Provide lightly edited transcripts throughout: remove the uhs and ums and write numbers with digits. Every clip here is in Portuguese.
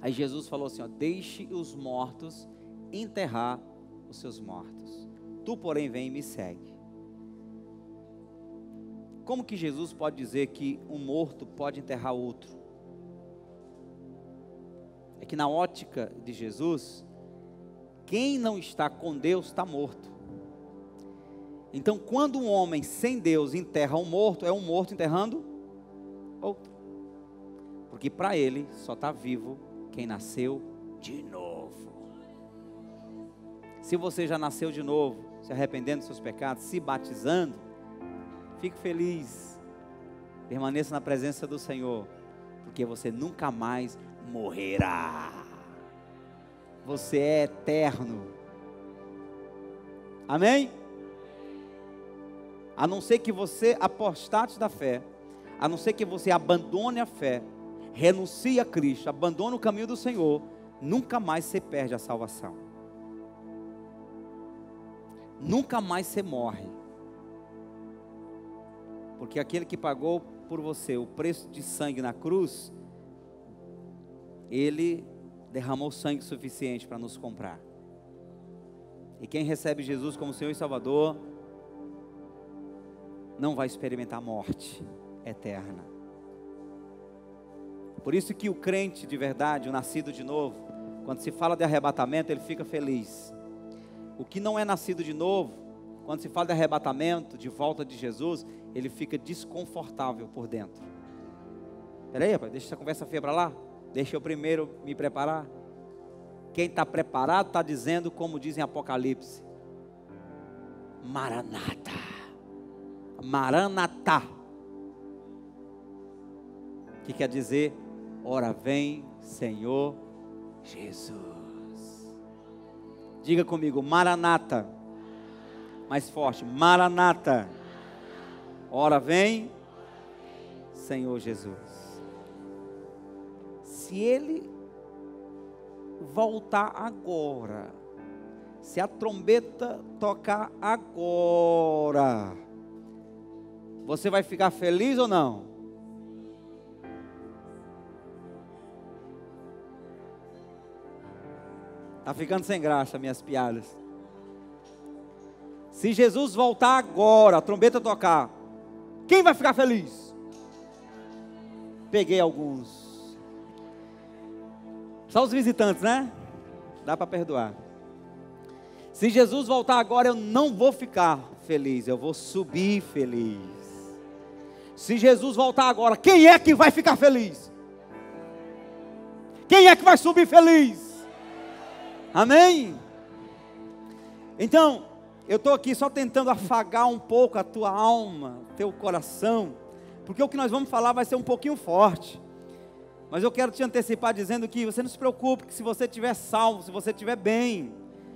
Aí Jesus falou assim, ó, deixe os mortos enterrar os seus mortos. Tu, porém, vem e me segue. Como que Jesus pode dizer que um morto pode enterrar outro? É que na ótica de Jesus, quem não está com Deus está morto. Então, quando um homem sem Deus enterra um morto, é um morto enterrando outro. Porque para ele só está vivo quem nasceu de novo. Se você já nasceu de novo, se arrependendo dos seus pecados, se batizando, fique feliz. Permaneça na presença do Senhor, porque você nunca mais morrerá. Você é eterno. Amém? A não ser que você apostate da fé, a não ser que você abandone a fé, renuncie a Cristo, abandone o caminho do Senhor, nunca mais você perde a salvação. Nunca mais você morre. Porque aquele que pagou por você o preço de sangue na cruz, ele derramou sangue suficiente para nos comprar. E quem recebe Jesus como Senhor e Salvador, não vai experimentar morte eterna. Por isso que o crente de verdade, o nascido de novo, quando se fala de arrebatamento, ele fica feliz. O que não é nascido de novo, quando se fala de arrebatamento, de volta de Jesus, ele fica desconfortável por dentro. Peraí, rapaz, deixa essa conversa feia para lá. Deixa eu primeiro me preparar. Quem está preparado está dizendo, como diz em Apocalipse, Maranata. Maranatá, que quer dizer, ora vem Senhor Jesus. Diga comigo, Maranata. Mais forte, Maranata. Ora vem Senhor Jesus. Se Ele voltar agora, se a trombeta tocar agora, você vai ficar feliz ou não? Está ficando sem graça minhas piadas. Se Jesus voltar agora, a trombeta tocar, quem vai ficar feliz? Peguei alguns. Só os visitantes, né? Dá para perdoar. Se Jesus voltar agora, eu não vou ficar feliz, eu vou subir feliz. Se Jesus voltar agora, quem é que vai ficar feliz? Quem é que vai subir feliz? Amém? Então, eu estou aqui só tentando afagar um pouco a tua alma, teu coração, porque o que nós vamos falar vai ser um pouquinho forte. Mas eu quero te antecipar dizendo que você não se preocupe, que se você estiver salvo, se você estiver bem,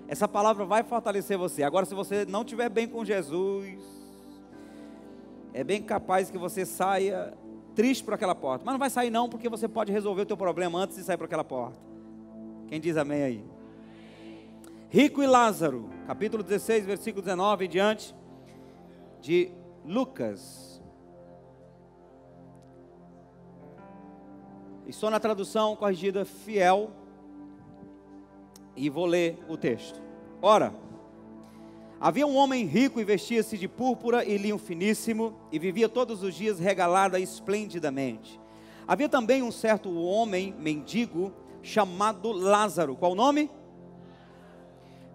essa palavra vai fortalecer você. Agora, se você não estiver bem com Jesus, é bem capaz que você saia triste por aquela porta. Mas não vai sair não, porque você pode resolver o teu problema antes de sair por aquela porta. Quem diz amém aí? Rico e Lázaro, capítulo 16, versículo 19 em diante, de Lucas. Estou na tradução corrigida fiel e vou ler o texto. Ora, havia um homem rico e vestia-se de púrpura e linho finíssimo e vivia todos os dias regalado esplendidamente. Havia também um certo homem mendigo chamado Lázaro. Qual o nome?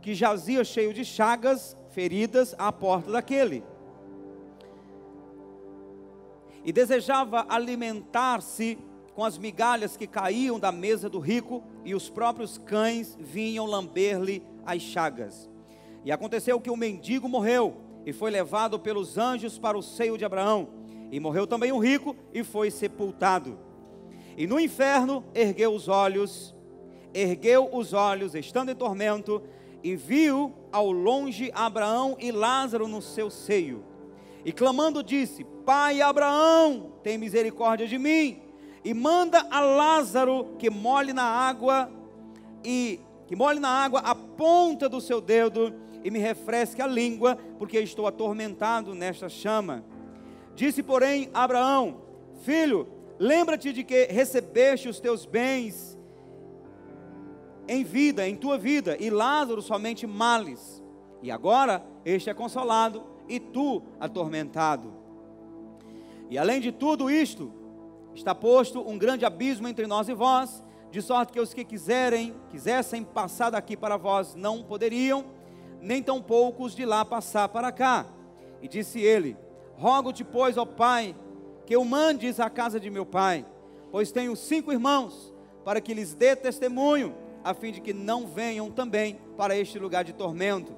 Que jazia cheio de chagas, feridas à porta daquele. E desejava alimentar-se com as migalhas que caíam da mesa do rico, e os próprios cães vinham lamber-lhe as chagas. E aconteceu que o mendigo morreu, e foi levado pelos anjos para o seio de Abraão. E morreu também o rico, e foi sepultado. E no inferno ergueu os olhos, estando em tormento, e viu ao longe Abraão e Lázaro no seu seio. E clamando disse: Pai Abraão, tem misericórdia de mim, e manda a Lázaro que molhe na água a ponta do seu dedo, e me refresque a língua, porque estou atormentado nesta chama. Disse, porém, Abraão: Filho, lembra-te de que recebeste os teus bens, em vida, em tua vida, e Lázaro somente males. E agora este é consolado e tu atormentado. E além de tudo isto, está posto um grande abismo entre nós e vós, de sorte que os que quisessem passar daqui para vós não poderiam, nem tampouco os de lá passar para cá. E disse ele: rogo-te, pois, ó Pai, que eu mandes à casa de meu pai, pois tenho 5 irmãos, para que lhes dê testemunho, a fim de que não venham também para este lugar de tormento.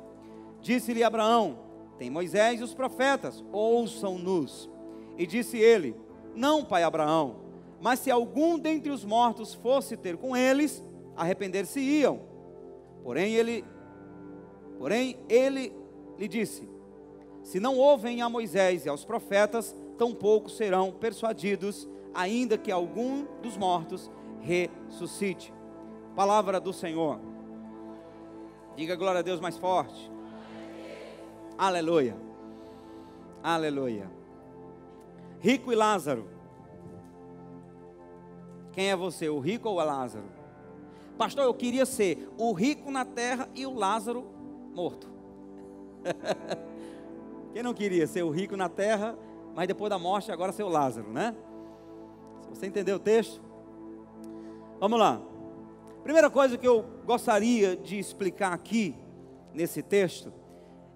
Disse-lhe Abraão: tem Moisés e os profetas, ouçam-nos. E disse ele: não, pai Abraão, mas se algum dentre os mortos fosse ter com eles, arrepender-se-iam. Porém ele lhe disse: se não ouvem a Moisés e aos profetas, tampouco serão persuadidos, ainda que algum dos mortos ressuscite. Palavra do Senhor. Diga glória a Deus mais forte. Aleluia. Aleluia. Rico e Lázaro. Quem é você, o rico ou o Lázaro? Pastor, eu queria ser o rico na terra e o Lázaro morto. Quem não queria ser o rico na terra, mas depois da morte agora ser o Lázaro, né? Se você entendeu o texto, vamos lá. Primeira coisa que eu gostaria de explicar aqui, nesse texto,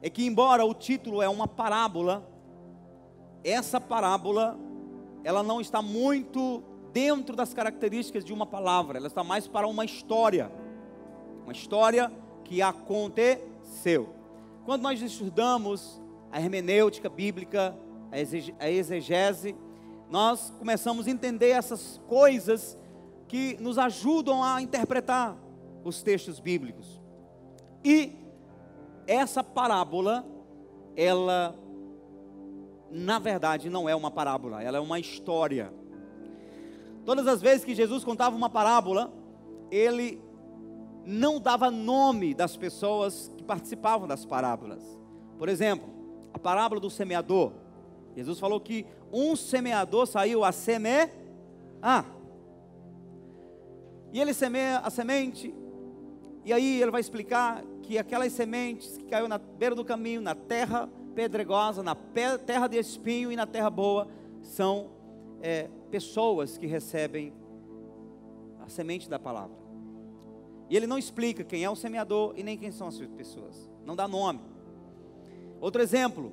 é que embora o título é uma parábola, essa parábola, ela não está muito dentro das características de uma palavra, ela está mais para uma história que aconteceu. Quando nós estudamos a hermenêutica bíblica, a exegese, nós começamos a entender essas coisas que nos ajudam a interpretar os textos bíblicos. E essa parábola, ela, na verdade, não é uma parábola, ela é uma história. Todas as vezes que Jesus contava uma parábola, ele não dava nome das pessoas que participavam das parábolas. Por exemplo, a parábola do semeador. Jesus falou que um semeador saiu a semear. E ele semeia a semente, e aí ele vai explicar que aquelas sementes que caiu na beira do caminho, na terra pedregosa, na terra de espinho e na terra boa, são pessoas que recebem a semente da palavra. E ele não explica quem é o semeador e nem quem são as pessoas, não dá nome. Outro exemplo,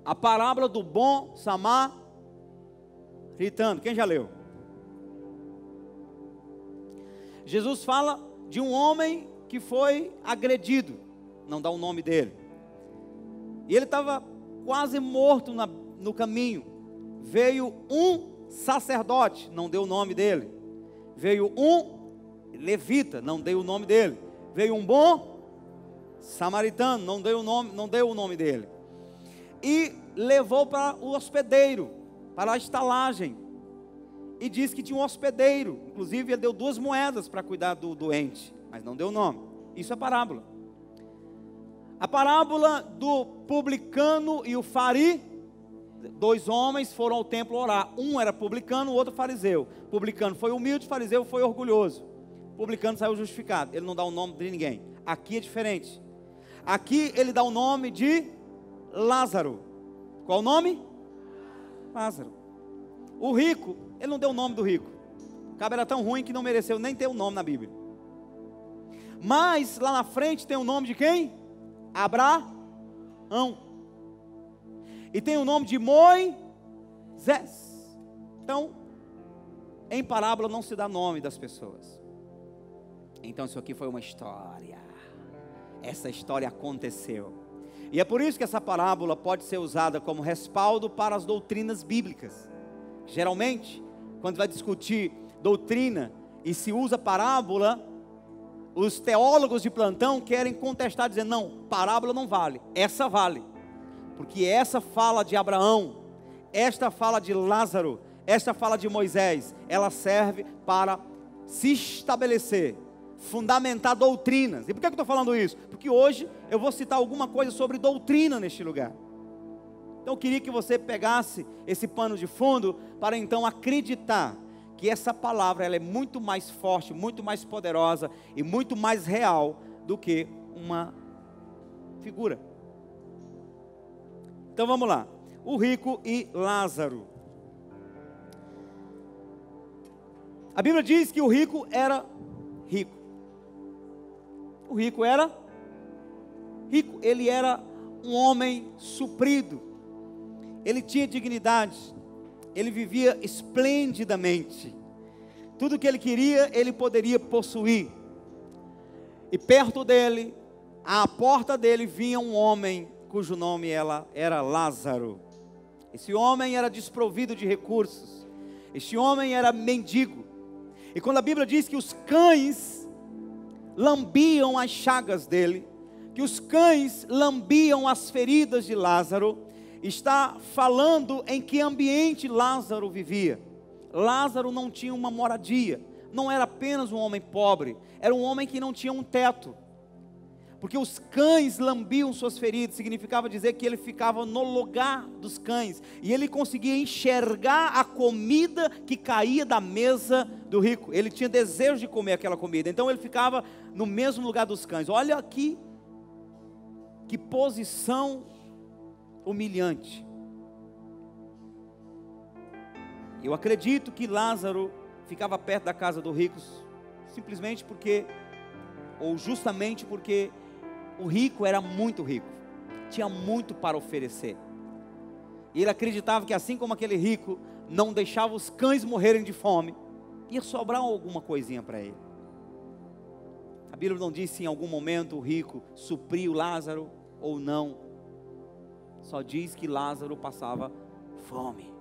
a parábola do bom samaritano. Quem já leu? Jesus fala de um homem que foi agredido, não dá o nome dele, e ele estava quase morto no caminho. Veio um sacerdote, não deu o nome dele. Veio um levita, não deu o nome dele. Veio um bom samaritano, não deu o nome dele. E levou para o hospedeiro, para a estalagem, e disse que tinha um hospedeiro. Inclusive ele deu 2 moedas para cuidar do doente, mas não deu o nome. Isso é parábola. A parábola do publicano e o fariseu. 2 homens foram ao templo orar. Um era publicano, o outro fariseu. Publicano foi humilde, fariseu foi orgulhoso. Publicano saiu justificado. Ele não dá o nome de ninguém. Aqui é diferente. Aqui ele dá o nome de Lázaro. Qual o nome? Lázaro. O rico, ele não deu o nome do rico. O cara era tão ruim que não mereceu nem ter o nome na Bíblia. Mas lá na frente tem o nome de quem? Abraão. E tem o nome de Moisés. Então, em parábola não se dá nome das pessoas. Então isso aqui foi uma história. Essa história aconteceu. E é por isso que essa parábola pode ser usada como respaldo para as doutrinas bíblicas. Geralmente, quando vai discutir doutrina e se usa parábola, os teólogos de plantão querem contestar, dizendo: não, parábola não vale, essa vale. Porque essa fala de Abraão, esta fala de Lázaro, esta fala de Moisés, ela serve para se estabelecer, fundamentar doutrinas. E por que eu estou falando isso? Porque hoje eu vou citar alguma coisa sobre doutrina neste lugar. Então eu queria que você pegasse esse pano de fundo para então acreditar que essa palavra ela é muito mais forte, muito mais poderosa e muito mais real do que uma figura. Então vamos lá. O rico e Lázaro. A Bíblia diz que o rico era rico. O rico era rico. Ele era um homem suprido. Ele tinha dignidade. Ele vivia esplendidamente. Tudo que ele queria, ele poderia possuir. E perto dele, à porta dele, vinha um homem cujo nome era Lázaro. Esse homem era desprovido de recursos. Este homem era mendigo. E quando a Bíblia diz que os cães lambiam as chagas dele, que os cães lambiam as feridas de Lázaro, está falando em que ambiente Lázaro vivia. Lázaro não tinha uma moradia, não era apenas um homem pobre, era um homem que não tinha um teto. Porque os cães lambiam suas feridas, significava dizer que ele ficava no lugar dos cães, e ele conseguia enxergar a comida que caía da mesa do rico. Ele tinha desejo de comer aquela comida, então ele ficava no mesmo lugar dos cães. Olha aqui, que posição humilhante. Eu acredito que Lázaro ficava perto da casa do rico, simplesmente porque, ou justamente porque, o rico era muito rico, tinha muito para oferecer. E ele acreditava que assim como aquele rico não deixava os cães morrerem de fome, ia sobrar alguma coisinha para ele. A Bíblia não diz se em algum momento o rico supriu Lázaro ou não. Só diz que Lázaro passava fome.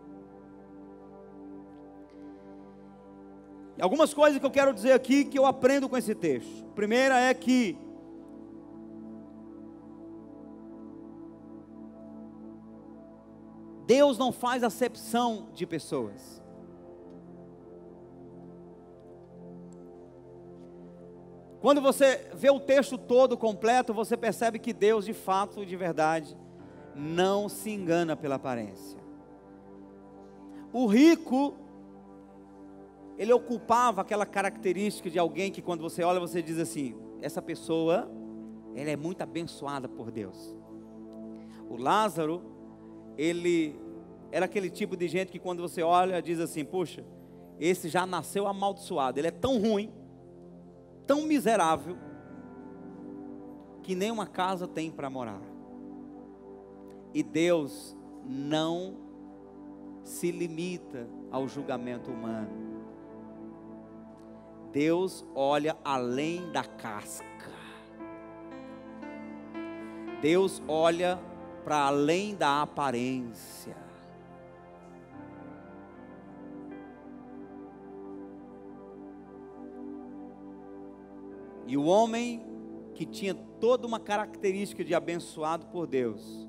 E algumas coisas que eu quero dizer aqui que eu aprendo com esse texto. A primeira é que Deus não faz acepção de pessoas. Quando você vê o texto todo completo, você percebe que Deus de fato e de verdade não se engana pela aparência. O rico, ele ocupava aquela característica de alguém que quando você olha, você diz assim, essa pessoa, ela é muito abençoada por Deus. O Lázaro, ele era aquele tipo de gente que quando você olha, diz assim, puxa, esse já nasceu amaldiçoado, ele é tão ruim, tão miserável, que nem uma casa tem para morar. E Deus não se limita ao julgamento humano. Deus olha além da casca. Deus olha para além da aparência. E o homem que tinha toda uma característica de abençoado por Deus,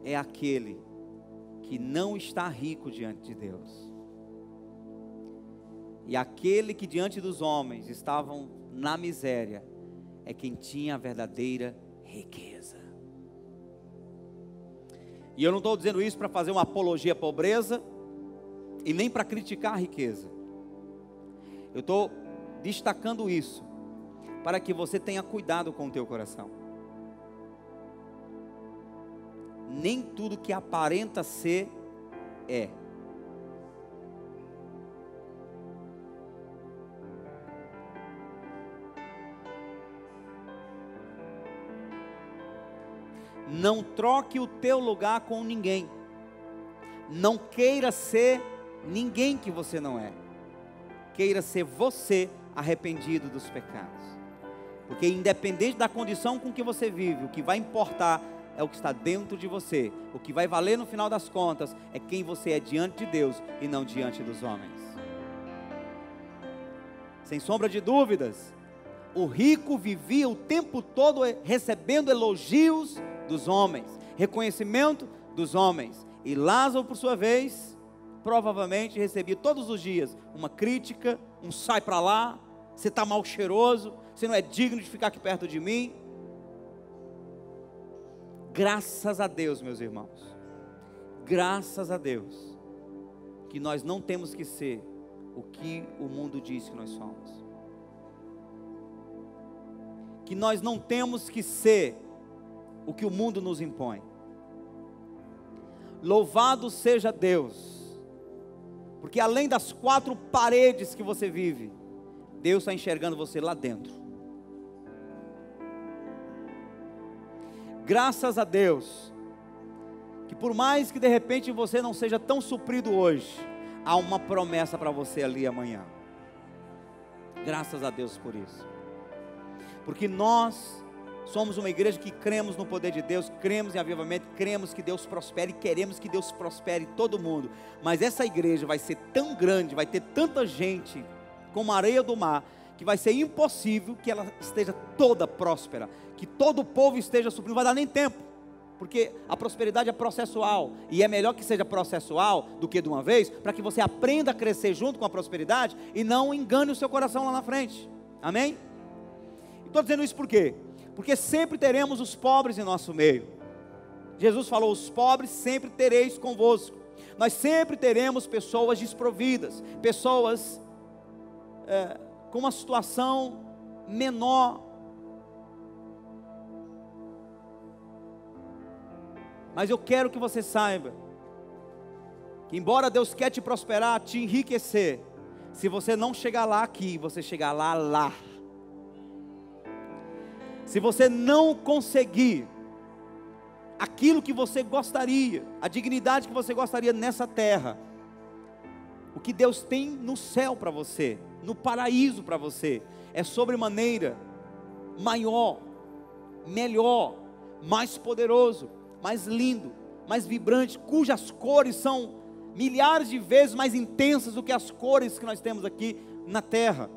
é aquele que não está rico diante de Deus. E aquele que diante dos homens estavam na miséria, é quem tinha a verdadeira riqueza. E eu não estou dizendo isso para fazer uma apologia à pobreza, e nem para criticar a riqueza. Eu estou destacando isso, para que você tenha cuidado com o teu coração. Nem tudo que aparenta ser, é. Não troque o teu lugar com ninguém. Não queira ser ninguém que você não é. Queira ser você arrependido dos pecados. Porque independente da condição com que você vive, o que vai importar é o que está dentro de você. O que vai valer no final das contas é quem você é diante de Deus e não diante dos homens. Sem sombra de dúvidas, o rico vivia o tempo todo recebendo elogios dos homens, reconhecimento dos homens. E Lázaro, por sua vez, provavelmente recebia todos os dias uma crítica, um sai para lá, você está mal cheiroso, você não é digno de ficar aqui perto de mim. Graças a Deus, meus irmãos, graças a Deus, que nós não temos que ser o que o mundo diz que nós somos. Que nós não temos que ser o que o mundo nos impõe. Louvado seja Deus, porque além das 4 paredes que você vive, Deus está enxergando você lá dentro. Graças a Deus, que por mais que de repente você não seja tão suprido hoje, há uma promessa para você ali amanhã. Graças a Deus por isso. Porque nós somos uma igreja que cremos no poder de Deus, cremos em avivamento, cremos que Deus prospere, queremos que Deus prospere todo mundo. Mas essa igreja vai ser tão grande, vai ter tanta gente como a areia do mar, que vai ser impossível que ela esteja toda próspera, que todo o povo esteja suprindo, não vai dar nem tempo, porque a prosperidade é processual, e é melhor que seja processual do que de uma vez, para que você aprenda a crescer junto com a prosperidade, e não engane o seu coração lá na frente, amém? Estou dizendo isso por quê? Porque sempre teremos os pobres em nosso meio. Jesus falou, os pobres sempre tereis convosco. Nós sempre teremos pessoas desprovidas, pessoas com uma situação menor. Mas eu quero que você saiba, que embora Deus quer te prosperar, te enriquecer, se você não chegar lá aqui, você chegar lá. Se você não conseguir aquilo que você gostaria, a dignidade que você gostaria nessa terra, o que Deus tem no céu para você, no paraíso para você, é sobremaneira maior, melhor, mais poderoso, mais lindo, mais vibrante, cujas cores são milhares de vezes mais intensas do que as cores que nós temos aqui na terra.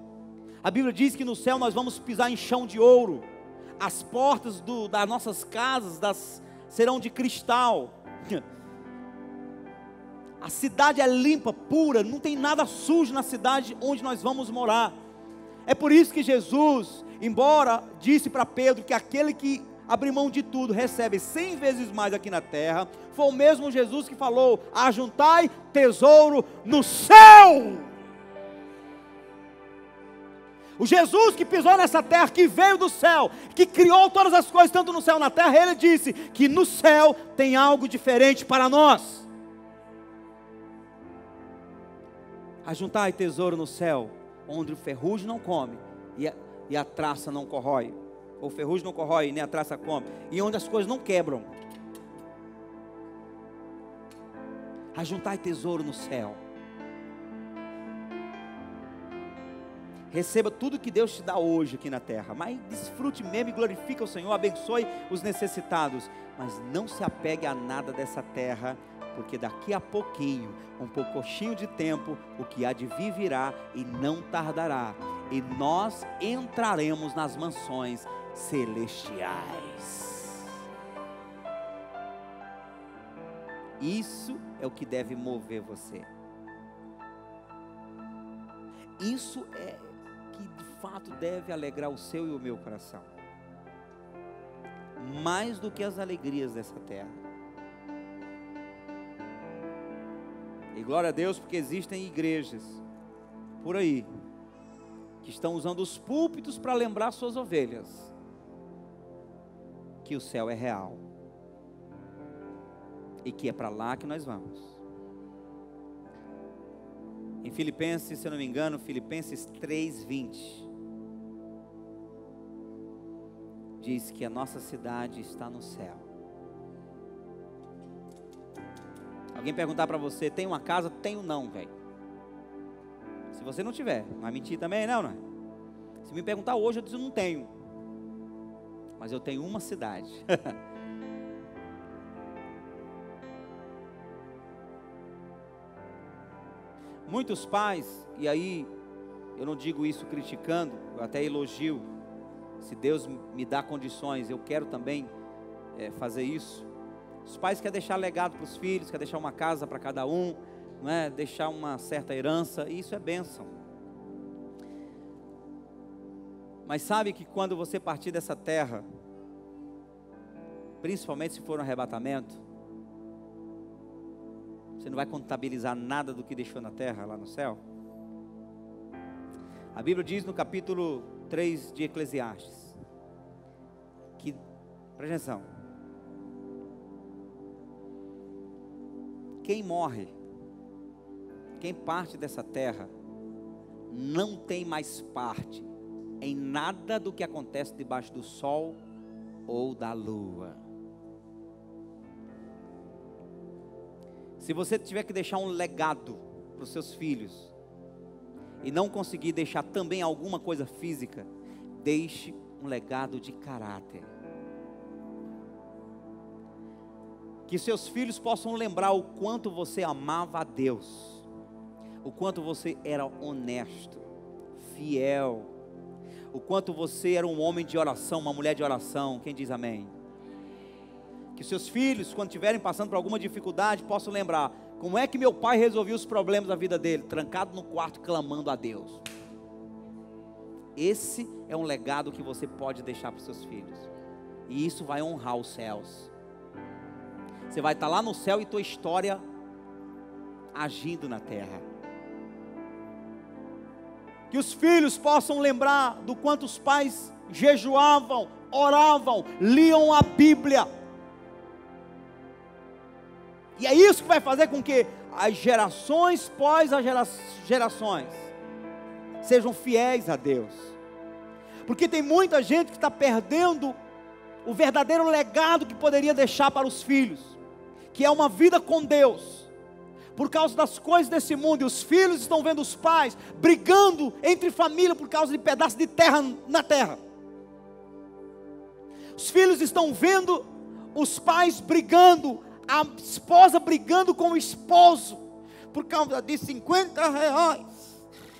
A Bíblia diz que no céu nós vamos pisar em chão de ouro, as portas das nossas casas serão de cristal, a cidade é limpa, pura, não tem nada sujo na cidade onde nós vamos morar. É por isso que Jesus, embora disse para Pedro que aquele que abre mão de tudo recebe 100 vezes mais aqui na terra, foi o mesmo Jesus que falou, ajuntai tesouro no céu. O Jesus que pisou nessa terra, que veio do céu, que criou todas as coisas, tanto no céu e na terra, ele disse que no céu tem algo diferente para nós. Ajuntai tesouro no céu, onde o ferrugem não come e a traça não corrói. O ferrugem não corrói, nem a traça come. E onde as coisas não quebram. Ajuntai tesouro no céu. Receba tudo que Deus te dá hoje aqui na terra, mas desfrute mesmo e glorifique o Senhor, abençoe os necessitados, mas não se apegue a nada dessa terra, porque daqui a pouquinho, um pouquinho de tempo, o que há de vir virá e não tardará, e nós entraremos nas mansões celestiais. Isso é o que deve mover você. Isso é que de fato deve alegrar o seu e o meu coração, mais do que as alegrias dessa terra. E glória a Deus, porque existem igrejas por aí que estão usando os púlpitos para lembrar suas ovelhas que o céu é real e que é para lá que nós vamos. Em Filipenses, se eu não me engano, Filipenses 3:20, diz que a nossa cidade está no céu. Alguém perguntar para você, tem uma casa? Tenho não, velho. Se você não tiver, vai mentir também, não é? Se me perguntar hoje, eu digo não tenho. Mas eu tenho uma cidade. Muitos pais, e aí eu não digo isso criticando, eu até elogio, se Deus me dá condições, eu quero também fazer isso. Os pais querem deixar legado para os filhos, querem deixar uma casa para cada um, não é? Deixar uma certa herança, e isso é bênção. Mas sabe que quando você partir dessa terra, principalmente se for um arrebatamento, você não vai contabilizar nada do que deixou na terra, lá no céu. A Bíblia diz no capítulo 3 de Eclesiastes, que, presta atenção, quem morre, quem parte dessa terra, não tem mais parte em nada do que acontece debaixo do sol ou da lua. Se você tiver que deixar um legado para os seus filhos, e não conseguir deixar também alguma coisa física, deixe um legado de caráter. Que seus filhos possam lembrar o quanto você amava a Deus, o quanto você era honesto, fiel, o quanto você era um homem de oração, uma mulher de oração. Quem diz amém? Que seus filhos, quando estiverem passando por alguma dificuldade, possam lembrar: como é que meu pai resolveu os problemas da vida dele? Trancado no quarto, clamando a Deus. Esse é um legado que você pode deixar para os seus filhos, e isso vai honrar os céus. Você vai estar lá no céu e tua história agindo na terra. Que os filhos possam lembrar do quanto os pais jejuavam, oravam, liam a Bíblia. E é isso que vai fazer com que as gerações pós as gerações sejam fiéis a Deus. Porque tem muita gente que está perdendo o verdadeiro legado que poderia deixar para os filhos, que é uma vida com Deus, por causa das coisas desse mundo. E os filhos estão vendo os pais brigando entre família por causa de pedaços de terra na terra. Os filhos estão vendo os pais brigando, a esposa brigando com o esposo, por causa de R$50,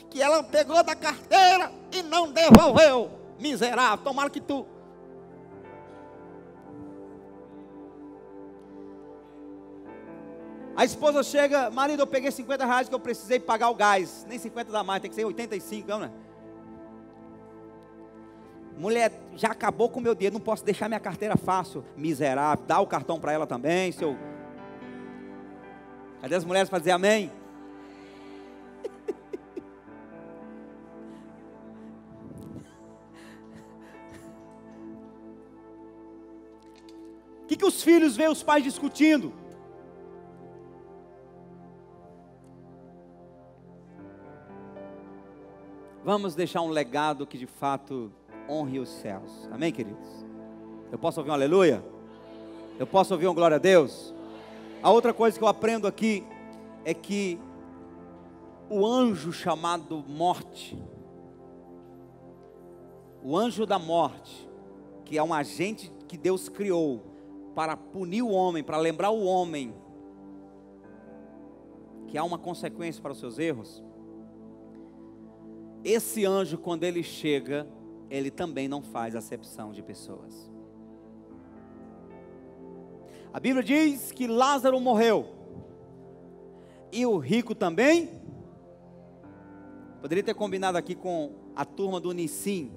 que ela pegou da carteira e não devolveu. Miserável, tomara que tu... A esposa chega: marido, eu peguei R$50 que eu precisei pagar o gás. Nem 50 dá mais, tem que ser 85, não é? Mulher, já acabou com o meu dinheiro, não posso deixar minha carteira fácil. Miserável, dá o cartão para ela também, seu... Cadê as mulheres para dizer amém? O que os filhos veem os pais discutindo? Vamos deixar um legado que de fato honre os céus. Amém, queridos? Eu posso ouvir um aleluia? Eu posso ouvir um glória a Deus? A outra coisa que eu aprendo aqui é que o anjo chamado morte, o anjo da morte, que é um agente que Deus criou para punir o homem, para lembrar o homem que há uma consequência para os seus erros. Esse anjo, quando ele chega, ele também não faz acepção de pessoas. A Bíblia diz que Lázaro morreu, e o rico também. Poderia ter combinado aqui com a turma do Nissim,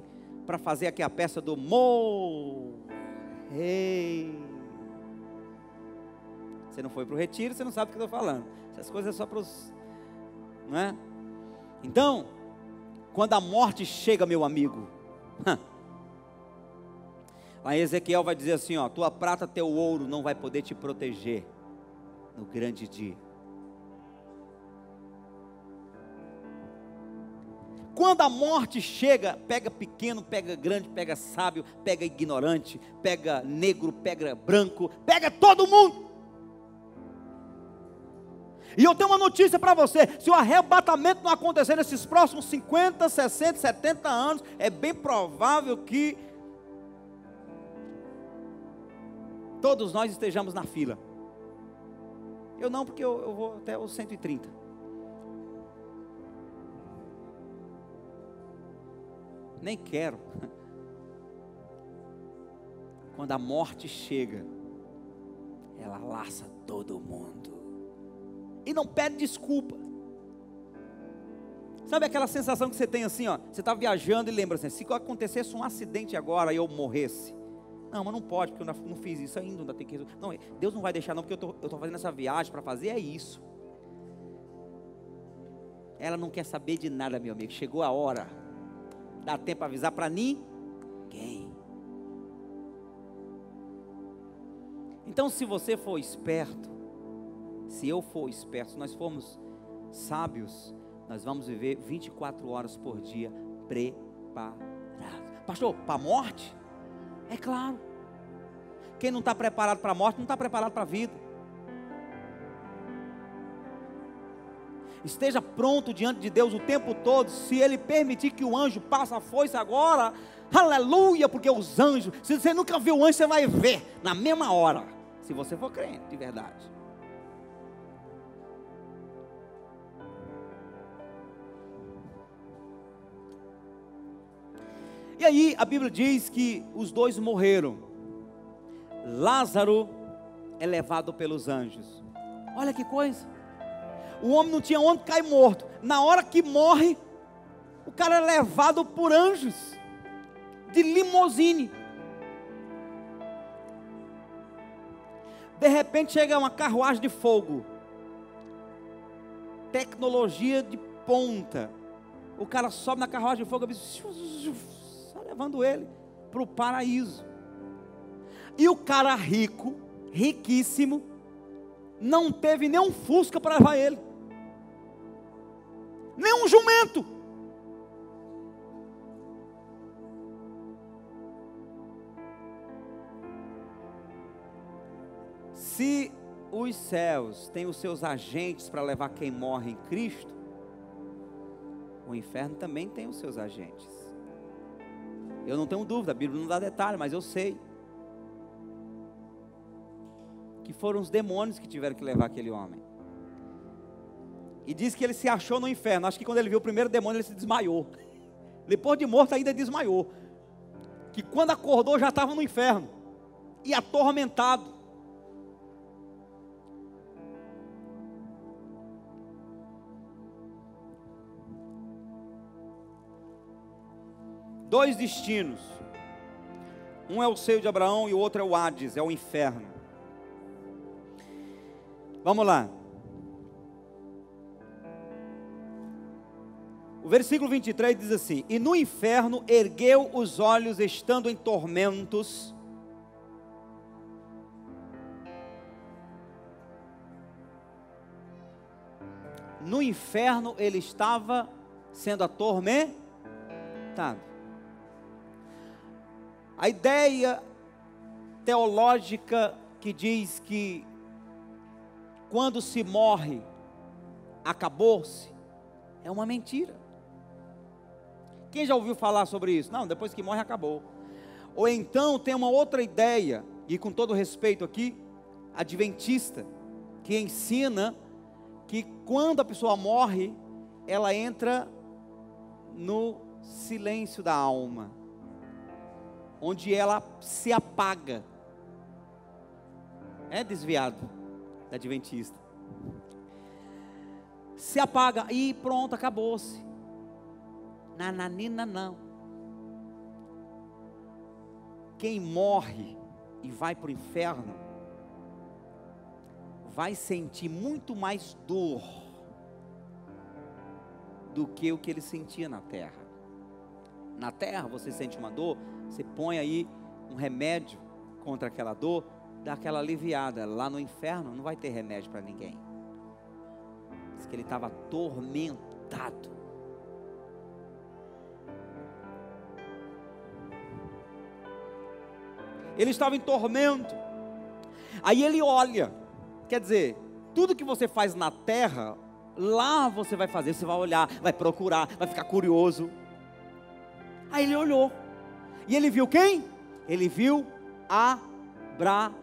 para fazer aqui a peça do Morrei. Você não foi para o retiro, você não sabe o que eu estou falando. Essas coisas é só para os... não é? Então, quando a morte chega, meu amigo, lá em Ezequiel vai dizer assim, ó: tua prata, teu ouro não vai poder te proteger no grande dia. Quando a morte chega, pega pequeno, pega grande, pega sábio, pega ignorante, pega negro, pega branco, pega todo mundo. E eu tenho uma notícia para você: se o arrebatamento não acontecer nesses próximos 50, 60, 70 anos, é bem provável que todos nós estejamos na fila. Eu não, porque eu vou até os 130. Nem quero. Quando a morte chega, ela laça todo mundo e não pede desculpa. Sabe aquela sensação que você tem assim, ó? Você está viajando e lembra assim: se acontecesse um acidente agora e eu morresse, não, mas não pode, porque eu não fiz isso ainda tem que resolver. Não, Deus não vai deixar não, porque eu estou fazendo essa viagem para fazer isso. Ela não quer saber de nada, meu amigo. Chegou a hora. dá tempo para avisar para ninguém. Então, se você for esperto, se eu for esperto, se nós formos sábios, nós vamos viver 24 horas por dia preparados. Pastor, para a morte? É claro. Quem não está preparado para a morte, não está preparado para a vida. Esteja pronto diante de Deus o tempo todo. Se Ele permitir que o anjo passe a foice agora, aleluia, porque os anjos, se você nunca viu o anjo, você vai ver na mesma hora, se você for crente de verdade. E aí a Bíblia diz que os dois morreram. Lázaro é levado pelos anjos. Olha que coisa. O homem não tinha onde cair morto. Na hora que morre, o cara é levado por anjos, de limusine. De repente chega uma carruagem de fogo, tecnologia de ponta. O cara sobe na carruagem de fogo, está levando ele para o paraíso. E o cara rico, riquíssimo, não teve nem um Fusca para levar ele, nem um jumento. Se os céus têm os seus agentes para levar quem morre em Cristo, o inferno também tem os seus agentes. Eu não tenho dúvida, a Bíblia não dá detalhe, mas eu sei que foram os demônios que tiveram que levar aquele homem. E diz que ele se achou no inferno. Acho que quando ele viu o primeiro demônio, ele se desmaiou. Depois de morto ainda desmaiou. Que quando acordou já estava no inferno. E atormentado. Dois destinos. Um é o seio de Abraão e o outro é o Hades, é o inferno. Vamos lá. O versículo 23 diz assim: e no inferno ergueu os olhos estando em tormentos. No inferno ele estava sendo atormentado. A ideia teológica que diz que quando se morre, acabou-se, é uma mentira. Quem já ouviu falar sobre isso? Não, depois que morre, acabou. Ou então tem uma outra ideia, e com todo respeito aqui, adventista, que ensina que quando a pessoa morre, ela entra no silêncio da alma, onde ela se apaga. É desviado da adventista. Se apaga e pronto, acabou-se. Nananina não. Quem morre e vai para o inferno vai sentir muito mais dor do que o que ele sentia na terra. Na terra você sente uma dor, você põe aí um remédio contra aquela dor, dá aquela aliviada. Lá no inferno não vai ter remédio para ninguém. Diz que ele estava atormentado. Ele estava em tormento. Aí ele olha, quer dizer, tudo que você faz na terra, lá você vai fazer, você vai olhar, vai procurar, vai ficar curioso. Aí ele olhou, e ele viu quem? Ele viu Abraão.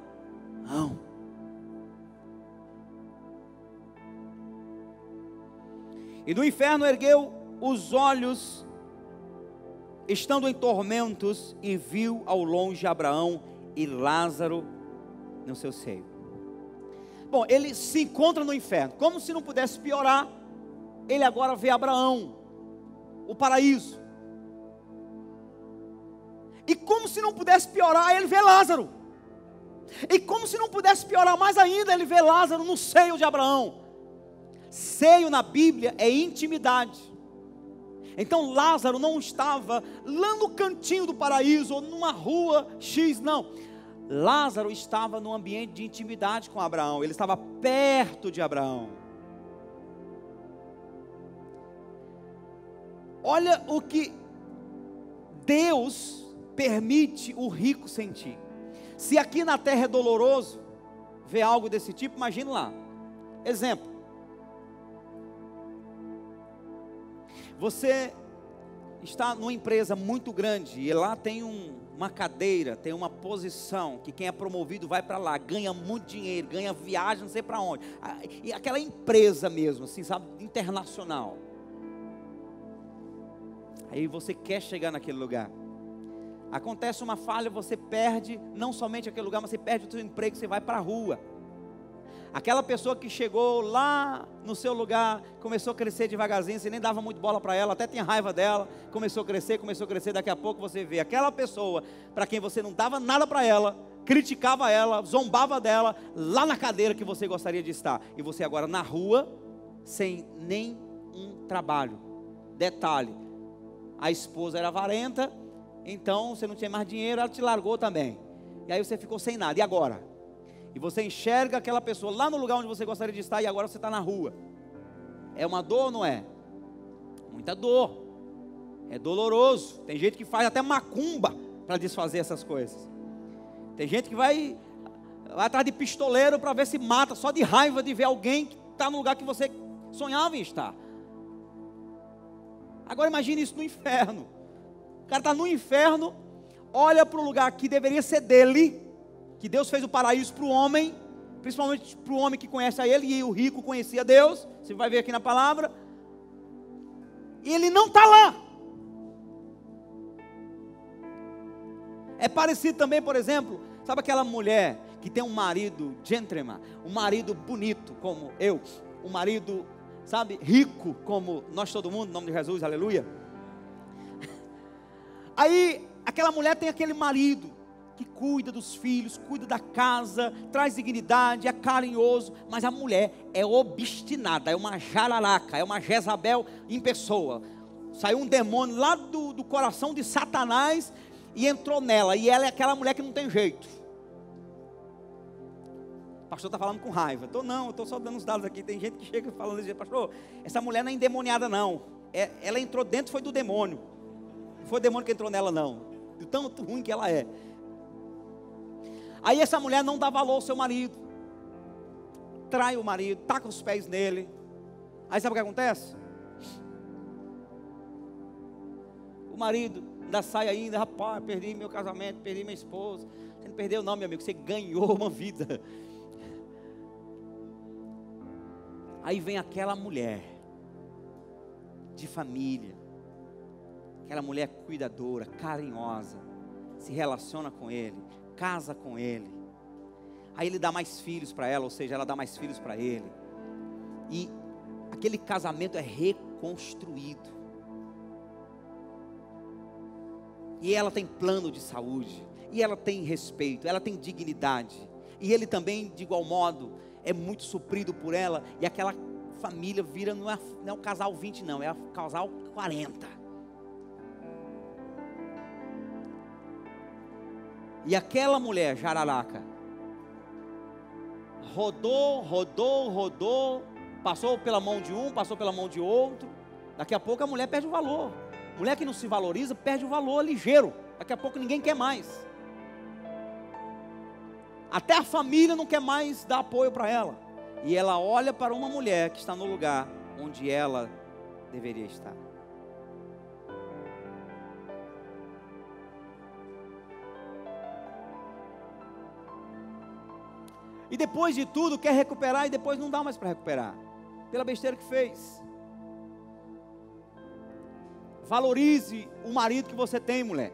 E do inferno ergueu os olhos, estando em tormentos, e viu ao longe Abraão e Lázaro no seu seio. Bom, ele se encontra no inferno, como se não pudesse piorar, ele agora vê Abraão, o paraíso. E como se não pudesse piorar, ele vê Lázaro. E como se não pudesse piorar mais ainda, ele vê Lázaro no seio de Abraão. Seio na Bíblia é intimidade. Então Lázaro não estava lá no cantinho do paraíso, ou numa rua X, não. Lázaro estava num ambiente de intimidade com Abraão, ele estava perto de Abraão. Olha o que Deus permite o rico sentir. Se aqui na terra é doloroso ver algo desse tipo, imagine lá. Exemplo. Você está numa empresa muito grande e lá tem uma cadeira, tem uma posição que quem é promovido vai para lá, ganha muito dinheiro, ganha viagem, não sei para onde. E aquela empresa mesmo, assim, sabe, internacional. Aí você quer chegar naquele lugar. Acontece uma falha, você perde não somente aquele lugar, mas você perde o seu emprego, você vai para a rua. Aquela pessoa que chegou lá no seu lugar, começou a crescer devagarzinho, você nem dava muito bola para ela, até tinha raiva dela, começou a crescer, daqui a pouco você vê aquela pessoa, para quem você não dava nada para ela, criticava ela, zombava dela, lá na cadeira que você gostaria de estar, e você agora na rua, sem nenhum trabalho. Detalhe, a esposa era avarenta, então você não tinha mais dinheiro, ela te largou também, e aí você ficou sem nada, e agora? E você enxerga aquela pessoa lá no lugar onde você gostaria de estar, e agora você está na rua. É uma dor ou não é? Muita dor. É doloroso. Tem gente que faz até macumba para desfazer essas coisas. Tem gente que vai atrás de pistoleiro para ver se mata, só de raiva de ver alguém que está no lugar que você sonhava em estar. Agora imagine isso no inferno. O cara está no inferno, olha para o lugar que deveria ser dele, que Deus fez o paraíso para o homem, principalmente para o homem que conhece a Ele, e o rico conhecia Deus, você vai ver aqui na palavra, e ele não está lá. É parecido também, por exemplo, sabe aquela mulher que tem um marido gentleman, um marido bonito como eu, um marido, sabe, rico como nós todo mundo, em nome de Jesus, aleluia. Aí, aquela mulher tem aquele marido, que cuida dos filhos, cuida da casa, traz dignidade, é carinhoso, mas a mulher é obstinada, é uma jararaca, é uma Jezabel em pessoa. Saiu um demônio lá do coração de Satanás e entrou nela, e ela é aquela mulher que não tem jeito. O pastor está falando com raiva. Eu estou só dando os dados aqui. Tem gente que chega falando assim, pastor, essa mulher não é endemoniada não, ela entrou dentro, foi do demônio, não foi o demônio que entrou nela não, de tão ruim que ela é. Aí essa mulher não dá valor ao seu marido, trai o marido, taca os pés nele. Aí sabe o que acontece? O marido ainda sai ainda, rapaz, perdi meu casamento, perdi minha esposa. Você não perdeu não, meu amigo, você ganhou uma vida. Aí vem aquela mulher de família, aquela mulher cuidadora, carinhosa, se relaciona com ele, casa com ele, aí ele dá mais filhos para ela, ou seja, ela dá mais filhos para ele, e aquele casamento é reconstruído, e ela tem plano de saúde, e ela tem respeito, ela tem dignidade, e ele também de igual modo, é muito suprido por ela, e aquela família vira, não é o casal 20 não, é o casal 40, e aquela mulher, jararaca, rodou, passou pela mão de um, passou pela mão de outro, daqui a pouco a mulher perde o valor. Mulher que não se valoriza, perde o valor ligeiro, daqui a pouco ninguém quer mais. Até a família não quer mais dar apoio para ela. E ela olha para uma mulher que está no lugar onde ela deveria estar. E depois de tudo quer recuperar e depois não dá mais para recuperar, pela besteira que fez. Valorize o marido que você tem, mulher.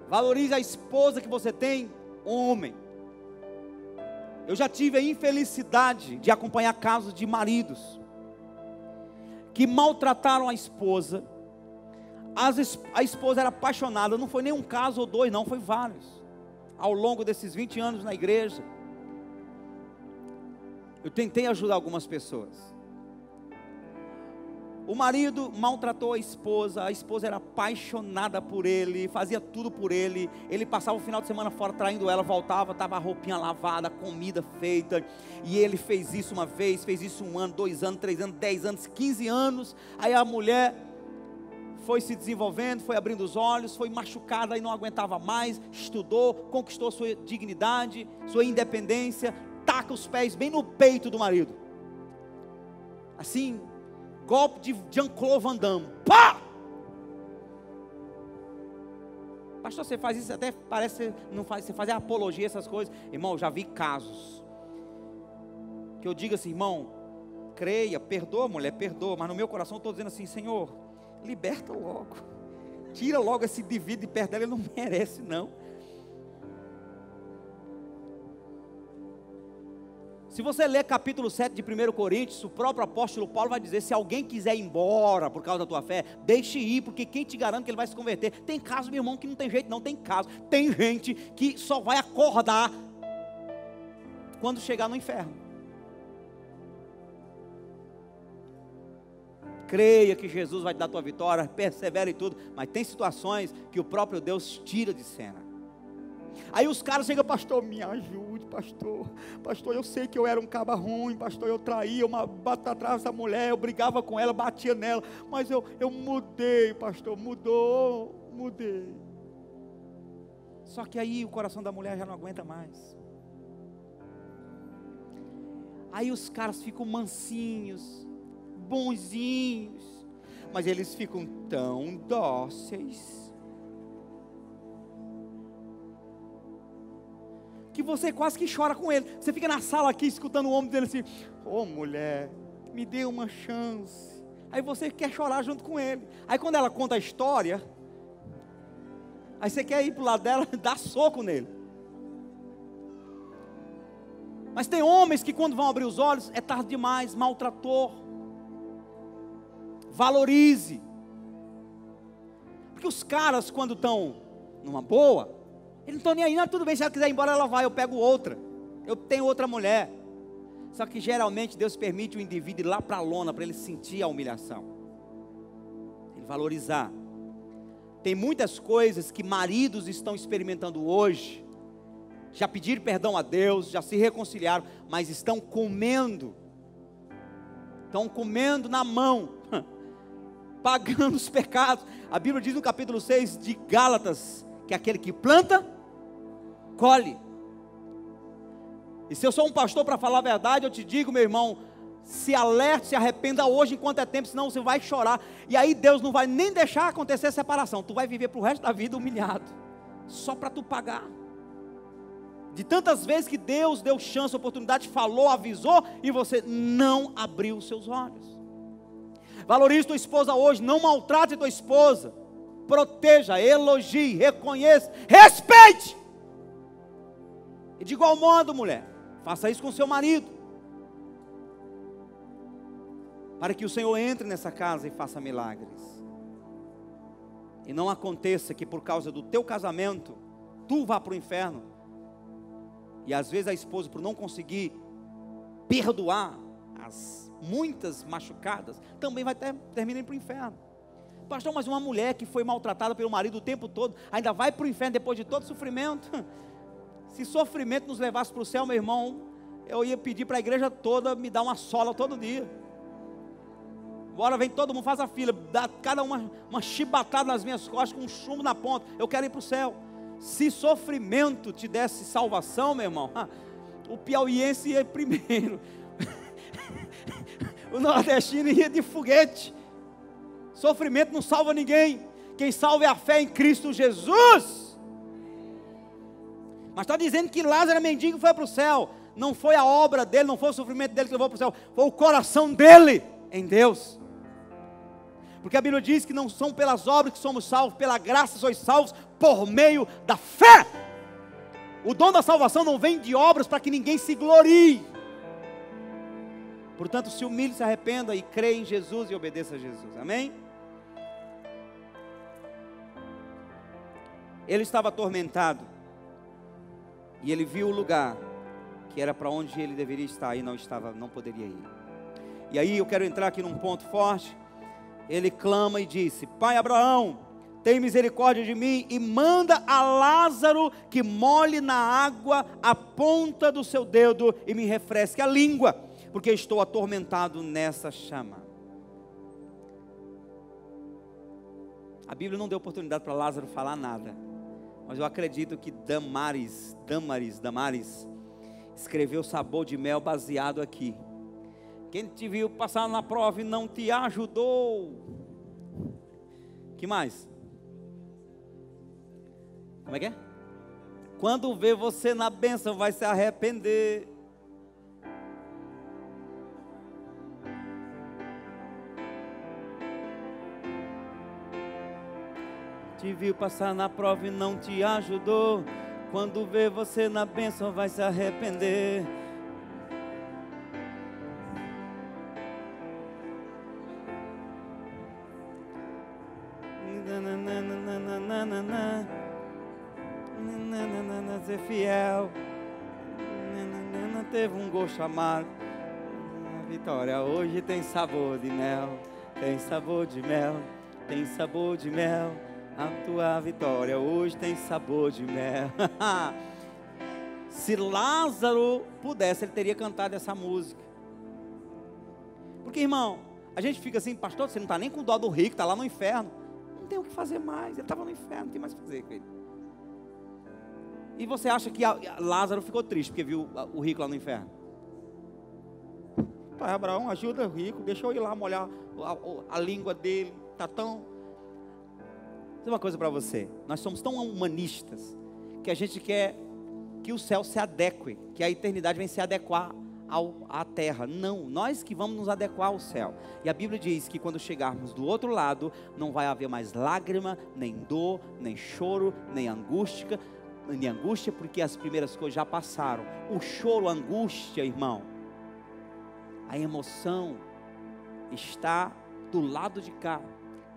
Valorize a esposa que você tem, homem. Eu já tive a infelicidade de acompanhar casos de maridos que maltrataram a esposa. A esposa era apaixonada, não foi nem um caso ou dois não, foi vários. Ao longo desses 20 anos na igreja, eu tentei ajudar algumas pessoas. O marido maltratou a esposa era apaixonada por ele, fazia tudo por ele. Ele passava o final de semana fora traindo ela, voltava, estava a roupinha lavada, comida feita. E ele fez isso uma vez, fez isso 1 ano, 2 anos, 3 anos, 10 anos, 15 anos. Aí a mulher foi se desenvolvendo, foi abrindo os olhos, foi machucada e não aguentava mais. Estudou, conquistou sua dignidade, sua independência. Taca os pés bem no peito do marido. Assim, golpe de Jean-Claude Van Damme. Pá! Pastor, você faz isso, até parece, não faz, você faz apologia, essas coisas. Irmão, eu já vi casos que eu digo assim, irmão, creia, perdoa, mulher, perdoa. Mas no meu coração eu estou dizendo assim, Senhor, liberta logo. Tira logo esse indivíduo de perto dela, ele não merece não. Se você ler capítulo 7 de 1 Coríntios, o próprio apóstolo Paulo vai dizer, se alguém quiser ir embora por causa da tua fé, deixe ir, porque quem te garante que ele vai se converter? Tem caso, meu irmão, que não tem jeito não, tem caso. Tem gente que só vai acordar quando chegar no inferno. Creia que Jesus vai te dar a tua vitória, persevere em tudo, mas tem situações que o próprio Deus tira de cena. Aí os caras chegam, pastor, me ajude, pastor, eu sei que eu era um caba ruim, pastor, eu traía, eu batia atrás dessa mulher, eu brigava com ela, batia nela, mas eu mudei, pastor, mudei. Só que aí o coração da mulher já não aguenta mais. Aí os caras ficam mansinhos, bonzinhos, mas eles ficam tão dóceis, que você quase que chora com ele. Você fica na sala aqui, escutando o homem dizendo assim, ô mulher, me dê uma chance. Aí você quer chorar junto com ele. Aí quando ela conta a história, aí você quer ir para o lado dela e dar soco nele. Mas tem homens que quando vão abrir os olhos, é tarde demais, maltrator. Valorize. Porque os caras quando estão numa boa, eles não estão nem aí, não, tudo bem, se ela quiser ir embora, ela vai, eu pego outra, eu tenho outra mulher. Só que geralmente Deus permite o indivíduo ir lá para a lona, para ele sentir a humilhação, ele valorizar. Tem muitas coisas que maridos estão experimentando hoje, já pediram perdão a Deus, já se reconciliaram, mas estão comendo na mão, pagando os pecados. A Bíblia diz no capítulo 6 de Gálatas, que aquele que planta, colhe. E se eu sou um pastor para falar a verdade, eu te digo, meu irmão, se alerte, se arrependa hoje enquanto é tempo, senão você vai chorar, e aí Deus não vai nem deixar acontecer a separação, tu vai viver para o resto da vida humilhado, só para tu pagar, de tantas vezes que Deus deu chance, oportunidade, falou, avisou, e você não abriu os seus olhos. Valorize tua esposa hoje, não maltrate tua esposa, proteja, elogie, reconheça, respeite. E de igual modo, mulher, faça isso com seu marido, para que o Senhor entre nessa casa e faça milagres. E não aconteça que por causa do teu casamento, tu vá para o inferno. E às vezes a esposa, por não conseguir perdoar as muitas machucadas, também vai terminar para o inferno. Pastor, mas uma mulher que foi maltratada pelo marido o tempo todo, ainda vai para o inferno depois de todo sofrimento? Se sofrimento nos levasse para o céu, meu irmão, eu ia pedir para a igreja toda me dar uma sola todo dia. Agora vem todo mundo, faz a fila, dá cada uma chibatada nas minhas costas, com um chumbo na ponta, eu quero ir para o céu. Se sofrimento te desse salvação, meu irmão, o piauiense ia primeiro, o nordestino ia de foguete. Sofrimento não salva ninguém, quem salva é a fé em Cristo Jesus. Mas está dizendo que Lázaro mendigo foi para o céu, não foi a obra dele, não foi o sofrimento dele que levou para o céu, foi o coração dele em Deus. Porque a Bíblia diz que não são pelas obras que somos salvos, pela graça sois salvos por meio da fé. O dom da salvação não vem de obras para que ninguém se glorie. Portanto, se humilhe, se arrependa e creia em Jesus e obedeça a Jesus, amém? Ele estava atormentado, e ele viu o lugar que era para onde ele deveria estar, e não poderia ir. E aí eu quero entrar aqui num ponto forte. ele clama e disse: Pai Abraão, tem misericórdia de mim e manda a Lázaro que molhe na água a ponta do seu dedo e me refresque a língua, porque estou atormentado nessa chama. A Bíblia não deu oportunidade para Lázaro falar nada, mas eu acredito que Damaris escreveu Sabor de Mel baseado aqui. Quem te viu passar na prova e não te ajudou? Que mais? Como é que é? Quando vê você na bênção, vai se arrepender. Te viu passar na prova e não te ajudou. Quando vê você na bênção, vai se arrepender. Ser fiel. Teve um gosto amargo. A vitória hoje tem sabor de mel. Tem sabor de mel. Tem sabor de mel. A tua vitória hoje tem sabor de mel. Se Lázaro pudesse, ele teria cantado essa música. Porque, irmão, a gente fica assim: pastor, você não está nem com dó do rico, está lá no inferno. Não tem o que fazer mais, ele estava no inferno, não tem mais o que fazer com ele. E você acha que Lázaro ficou triste porque viu o rico lá no inferno? Pai Abraão, ajuda o rico, deixa eu ir lá molhar a língua dele, está tão... Vou dizer uma coisa para você: nós somos tão humanistas que a gente quer que o céu se adeque, que a eternidade vem se adequar à terra. Não, nós que vamos nos adequar ao céu. E a Bíblia diz que quando chegarmos do outro lado, não vai haver mais lágrima, nem dor, nem choro, nem angústia, porque as primeiras coisas já passaram. O choro, a angústia, irmão, a emoção está do lado de cá.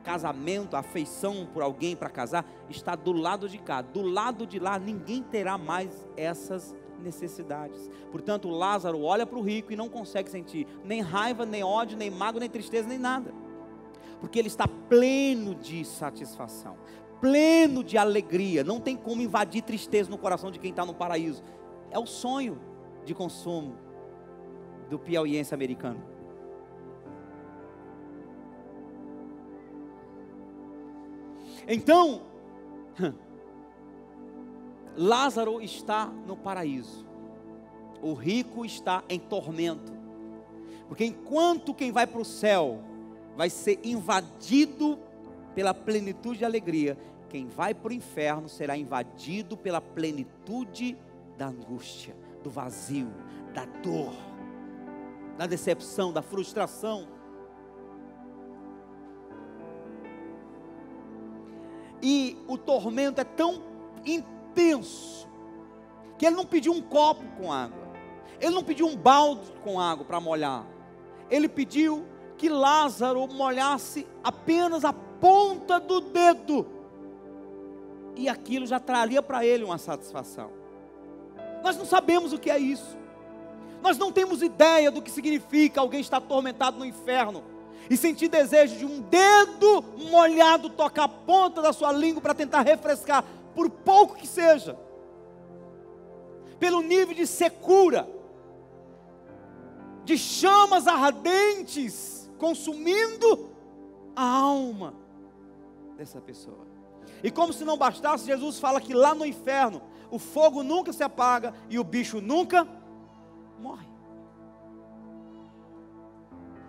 Casamento, a afeição por alguém para casar, está do lado de cá. Do lado de lá, ninguém terá mais essas necessidades. Portanto, Lázaro olha para o rico e não consegue sentir nem raiva, nem ódio, nem mágoa, nem tristeza, nem nada, porque ele está pleno de satisfação, pleno de alegria. Não tem como invadir tristeza no coração de quem está no paraíso. É o sonho de consumo do piauiense americano. Então, Lázaro está no paraíso, o rico está em tormento, porque enquanto quem vai para o céu vai ser invadido pela plenitude de alegria, quem vai para o inferno será invadido pela plenitude da angústia, do vazio, da dor, da decepção, da frustração. E o tormento é tão intenso que ele não pediu um copo com água, ele não pediu um balde com água para molhar, ele pediu que Lázaro molhasse apenas a ponta do dedo, e aquilo já traria para ele uma satisfação. Nós não sabemos o que é isso, nós não temos ideia do que significa alguém estar atormentado no inferno e sentir desejo de um dedo molhado tocar a ponta da sua língua para tentar refrescar, por pouco que seja, pelo nível de secura, de chamas ardentes consumindo a alma dessa pessoa. E como se não bastasse, Jesus fala que lá no inferno o fogo nunca se apaga e o bicho nunca morre.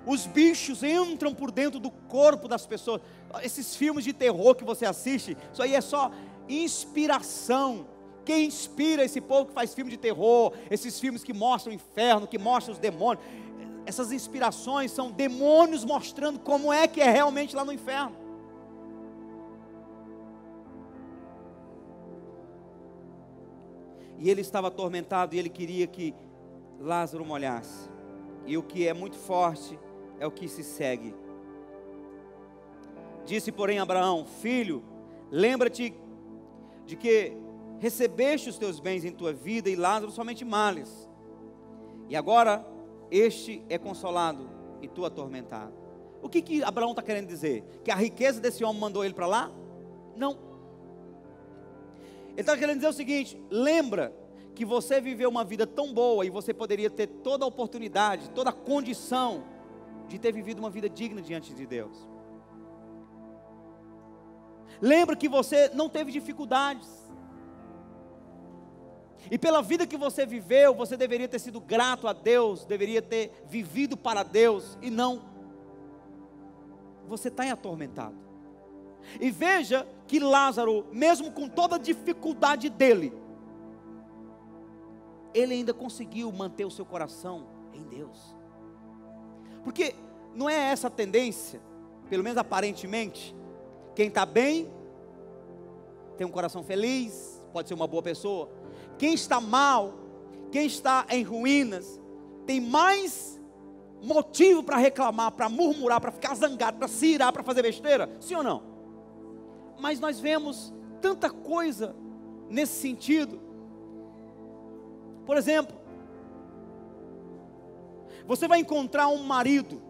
Os bichos entram por dentro do corpo das pessoas. Esses filmes de terror que você assiste, isso aí é só inspiração. Quem inspira esse povo que faz filme de terror, esses filmes que mostram o inferno, que mostram os demônios, essas inspirações são demônios mostrando como é que é realmente lá no inferno. E ele estava atormentado e ele queria que Lázaro molhasse. E o que é muito forte é o que se segue. Disse, porém, Abraão: filho, lembra-te de que recebeste os teus bens em tua vida e Lázaro somente males. E agora este é consolado e tu atormentado. O que Abraão está querendo dizer? Que a riqueza desse homem mandou ele para lá? Não. Ele está querendo dizer o seguinte: lembra que você viveu uma vida tão boa e você poderia ter toda a oportunidade, toda a condição de ter vivido uma vida digna diante de Deus. Lembra que você não teve dificuldades. E pela vida que você viveu, você deveria ter sido grato a Deus, deveria ter vivido para Deus, e não. Você está atormentado. E veja que Lázaro, mesmo com toda a dificuldade dele, ele ainda conseguiu manter o seu coração em Deus. Porque não é essa a tendência, pelo menos aparentemente. Quem está bem, tem um coração feliz, pode ser uma boa pessoa. Quem está mal, quem está em ruínas, tem mais motivo para reclamar, para murmurar, para ficar zangado, para se irar, para fazer besteira, sim ou não? Mas nós vemos tanta coisa nesse sentido. Por exemplo, você vai encontrar um marido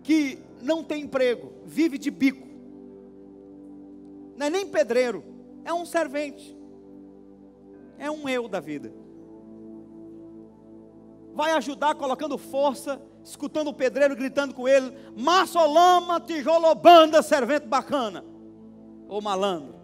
que não tem emprego, vive de bico, não é nem pedreiro, é um servente, é um eu da vida. Vai ajudar colocando força, escutando o pedreiro gritando com ele: maçolama, tijolo, banda, servente bacana, ou malandro.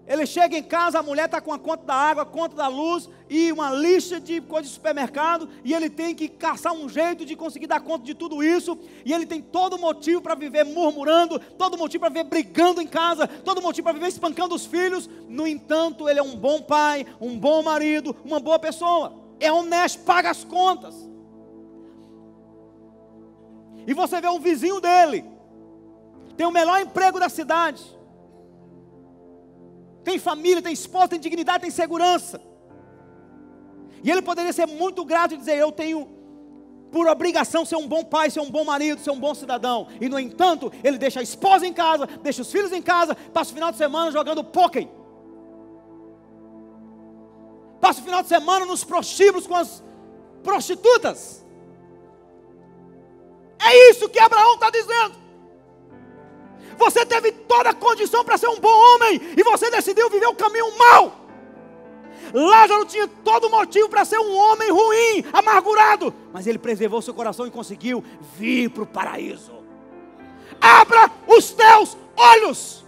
Ele chega em casa, a mulher está com a conta da água, a conta da luz e uma lista de coisas de supermercado, e ele tem que caçar um jeito de conseguir dar conta de tudo isso, e ele tem todo motivo para viver murmurando, todo motivo para viver brigando em casa, todo motivo para viver espancando os filhos. No entanto, ele é um bom pai, um bom marido, uma boa pessoa, é honesto, paga as contas. E você vê um vizinho dele, tem o melhor emprego da cidade, tem família, tem esposa, tem dignidade, tem segurança. E ele poderia ser muito grato e dizer: eu tenho por obrigação ser um bom pai, ser um bom marido, ser um bom cidadão. E no entanto, ele deixa a esposa em casa, deixa os filhos em casa, passa o final de semana jogando pôquer. Passa o final de semana nos prostíbulos com as prostitutas. É isso que Abraão está dizendo. Você teve toda a condição para ser um bom homem, e você decidiu viver o caminho mau. Lázaro tinha todo motivo para ser um homem ruim, amargurado, mas ele preservou seu coração e conseguiu vir para o paraíso. Abra os teus olhos.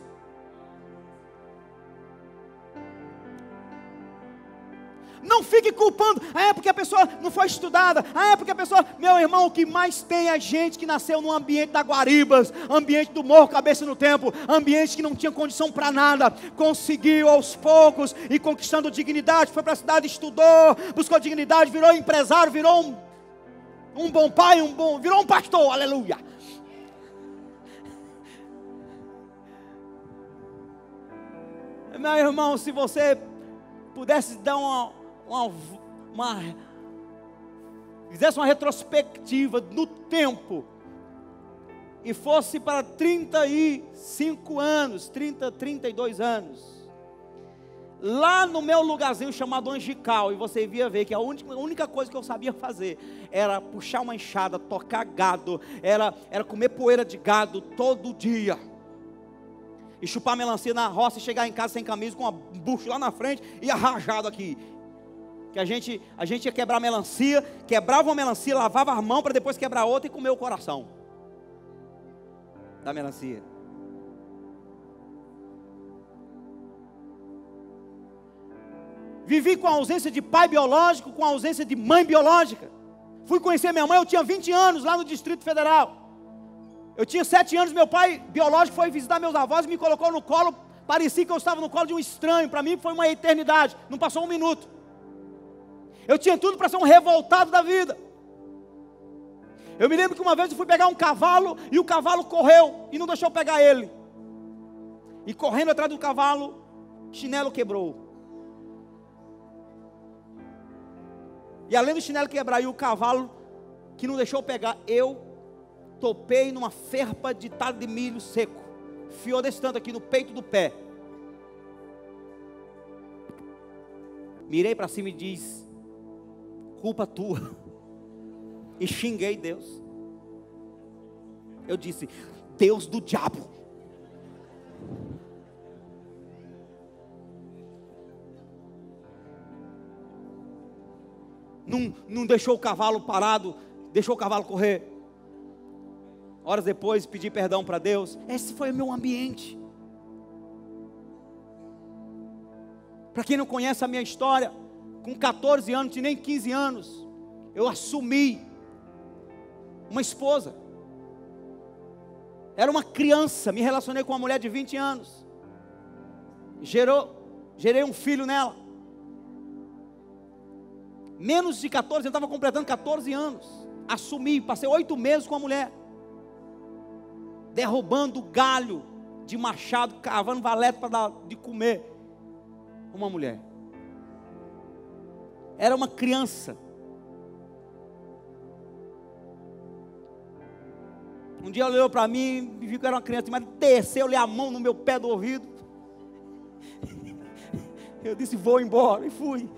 Não fique culpando: é porque a pessoa não foi estudada, é porque a pessoa... Meu irmão, o que mais tem é gente que nasceu no ambiente da Guaribas, ambiente do morro, cabeça no tempo, ambiente que não tinha condição para nada, conseguiu aos poucos e conquistando dignidade, foi para a cidade, estudou, buscou dignidade, virou empresário, virou um bom pai, virou um pastor, aleluia. Meu irmão, se você pudesse dar fizesse uma retrospectiva no tempo e fosse para 35 anos, 32 anos, lá no meu lugarzinho chamado Angical, e você ia ver que a única coisa que eu sabia fazer era puxar uma enxada, tocar gado, era comer poeira de gado todo dia, e chupar melancia na roça, e chegar em casa sem camisa, com uma bucha lá na frente e arrajado aqui. Que a gente ia quebrar melancia, quebrava uma melancia, lavava a mão para depois quebrar outra e comer o coração da melancia. Vivi com a ausência de pai biológico, com a ausência de mãe biológica. Fui conhecer minha mãe, eu tinha 20 anos lá no Distrito Federal. Eu tinha 7 anos, meu pai biológico foi visitar meus avós e me colocou no colo. Parecia que eu estava no colo de um estranho. Para mim foi uma eternidade, não passou um minuto. Eu tinha tudo para ser um revoltado da vida. Eu me lembro que uma vez eu fui pegar um cavalo, e o cavalo correu e não deixou eu pegar ele. E correndo atrás do cavalo, chinelo quebrou. E além do chinelo quebrar e o cavalo que não deixou eu pegar, eu topei numa ferpa de talho de milho seco. Fiou desse tanto aqui no peito do pé. Mirei para cima e disse: culpa tua. E xinguei Deus. Eu disse: Deus do diabo. Não deixou o cavalo parado, deixou o cavalo correr. Horas depois pedi perdão para Deus. Esse foi o meu ambiente. Para quem não conhece a minha história, com 14 anos, tinha nem 15 anos, eu assumi uma esposa. Era uma criança, me relacionei com uma mulher de 20 anos. Gerei um filho nela. Menos de 14, eu estava completando 14 anos. Assumi, passei 8 meses com a mulher. Derrubando galho de machado, cavando valete para dar de comer. Uma mulher. Era uma criança. Um dia ela olhou para mim e viu que era uma criança, mas desceu-lhe a mão no meu pé do ouvido. Eu disse: vou embora, e fui.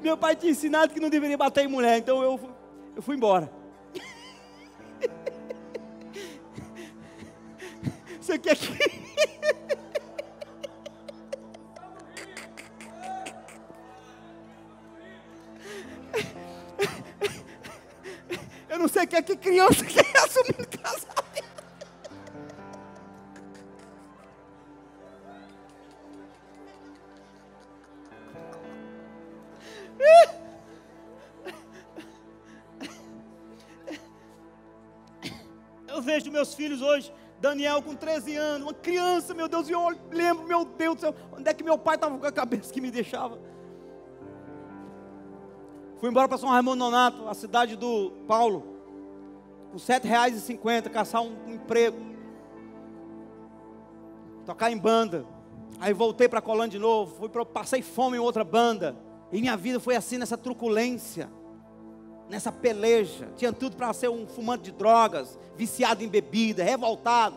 Meu pai tinha ensinado que não deveria bater em mulher, então eu fui embora. Você quer que... Eu não sei o que é que criança quer assumir no casamento. Eu vejo meus filhos hoje, Daniel com 13 anos, uma criança, meu Deus, e eu lembro, meu Deus do céu, onde é que meu pai estava com a cabeça que me deixava? Fui embora para São Raimundo Nonato, a cidade do Paulo, com R$7,50, caçar um emprego, tocar em banda. Aí voltei para Colônia de novo, passei fome em outra banda, e minha vida foi assim, nessa truculência, nessa peleja. Tinha tudo para ser um fumante de drogas, viciado em bebida, revoltado.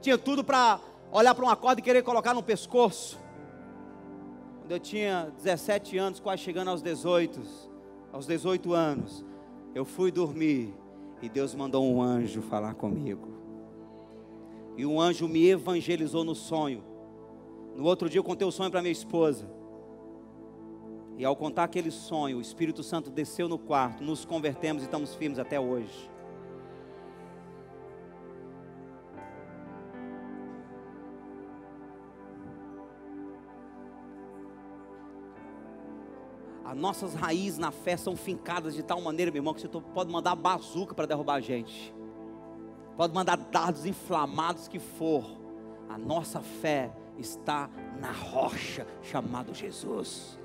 Tinha tudo para olhar para uma corda e querer colocar no pescoço. Quando eu tinha 17 anos, quase chegando aos 18 anos, eu fui dormir e Deus mandou um anjo falar comigo. E um anjo me evangelizou no sonho. No outro dia eu contei o sonho para minha esposa. E ao contar aquele sonho, o Espírito Santo desceu no quarto, nos convertemos e estamos firmes até hoje. As nossas raízes na fé são fincadas de tal maneira, meu irmão, que você pode mandar bazuca para derrubar a gente. Pode mandar dardos inflamados que for. A nossa fé está na rocha chamada Jesus.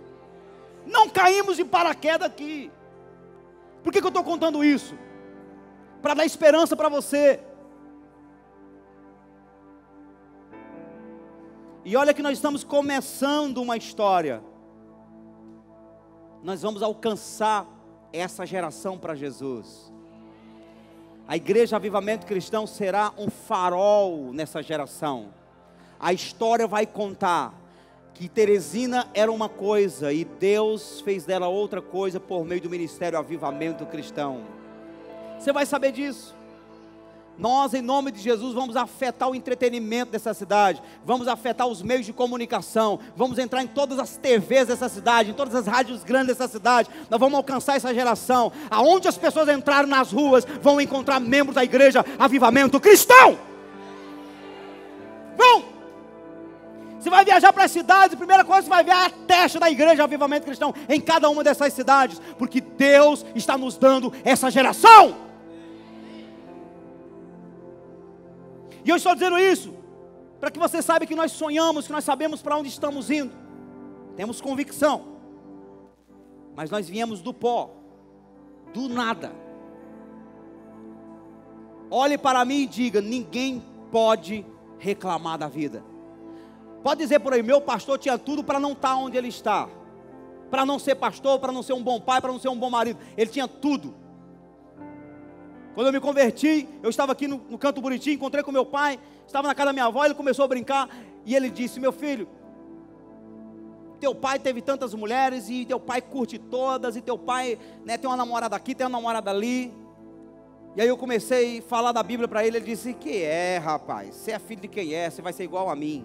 Não caímos de paraquedas aqui. Por que eu estou contando isso? Para dar esperança para você. E olha que nós estamos começando uma história. Nós vamos alcançar essa geração para Jesus. A Igreja Avivamento Cristão será um farol nessa geração. A história vai contar que Teresina era uma coisa e Deus fez dela outra coisa por meio do Ministério Avivamento Cristão. Você vai saber disso. Nós, em nome de Jesus, vamos afetar o entretenimento dessa cidade, vamos afetar os meios de comunicação, vamos entrar em todas as TVs dessa cidade, em todas as rádios grandes dessa cidade. Nós vamos alcançar essa geração, aonde as pessoas entrarem nas ruas, vão encontrar membros da Igreja Avivamento Cristão. Vão! Você vai viajar para as cidades, a primeira coisa que você vai ver é a testa da Igreja Avivamento Cristão, em cada uma dessas cidades, porque Deus está nos dando essa geração. E eu estou dizendo isso, para que você saiba que nós sonhamos, que nós sabemos para onde estamos indo, temos convicção, mas nós viemos do pó, do nada. Olhe para mim e diga: ninguém pode reclamar da vida. Pode dizer por aí: meu pastor tinha tudo para não estar onde ele está. para não ser pastor, para não ser um bom pai, para não ser um bom marido. Ele tinha tudo. Quando eu me converti, eu estava aqui no Canto Buriti, encontrei com meu pai, estava na casa da minha avó, ele começou a brincar, e ele disse: meu filho, teu pai teve tantas mulheres, e teu pai curte todas, e teu pai, né, tem uma namorada aqui, tem uma namorada ali. E aí eu comecei a falar da Bíblia para ele, ele disse: que é, rapaz, você é filho de quem é, você vai ser igual a mim.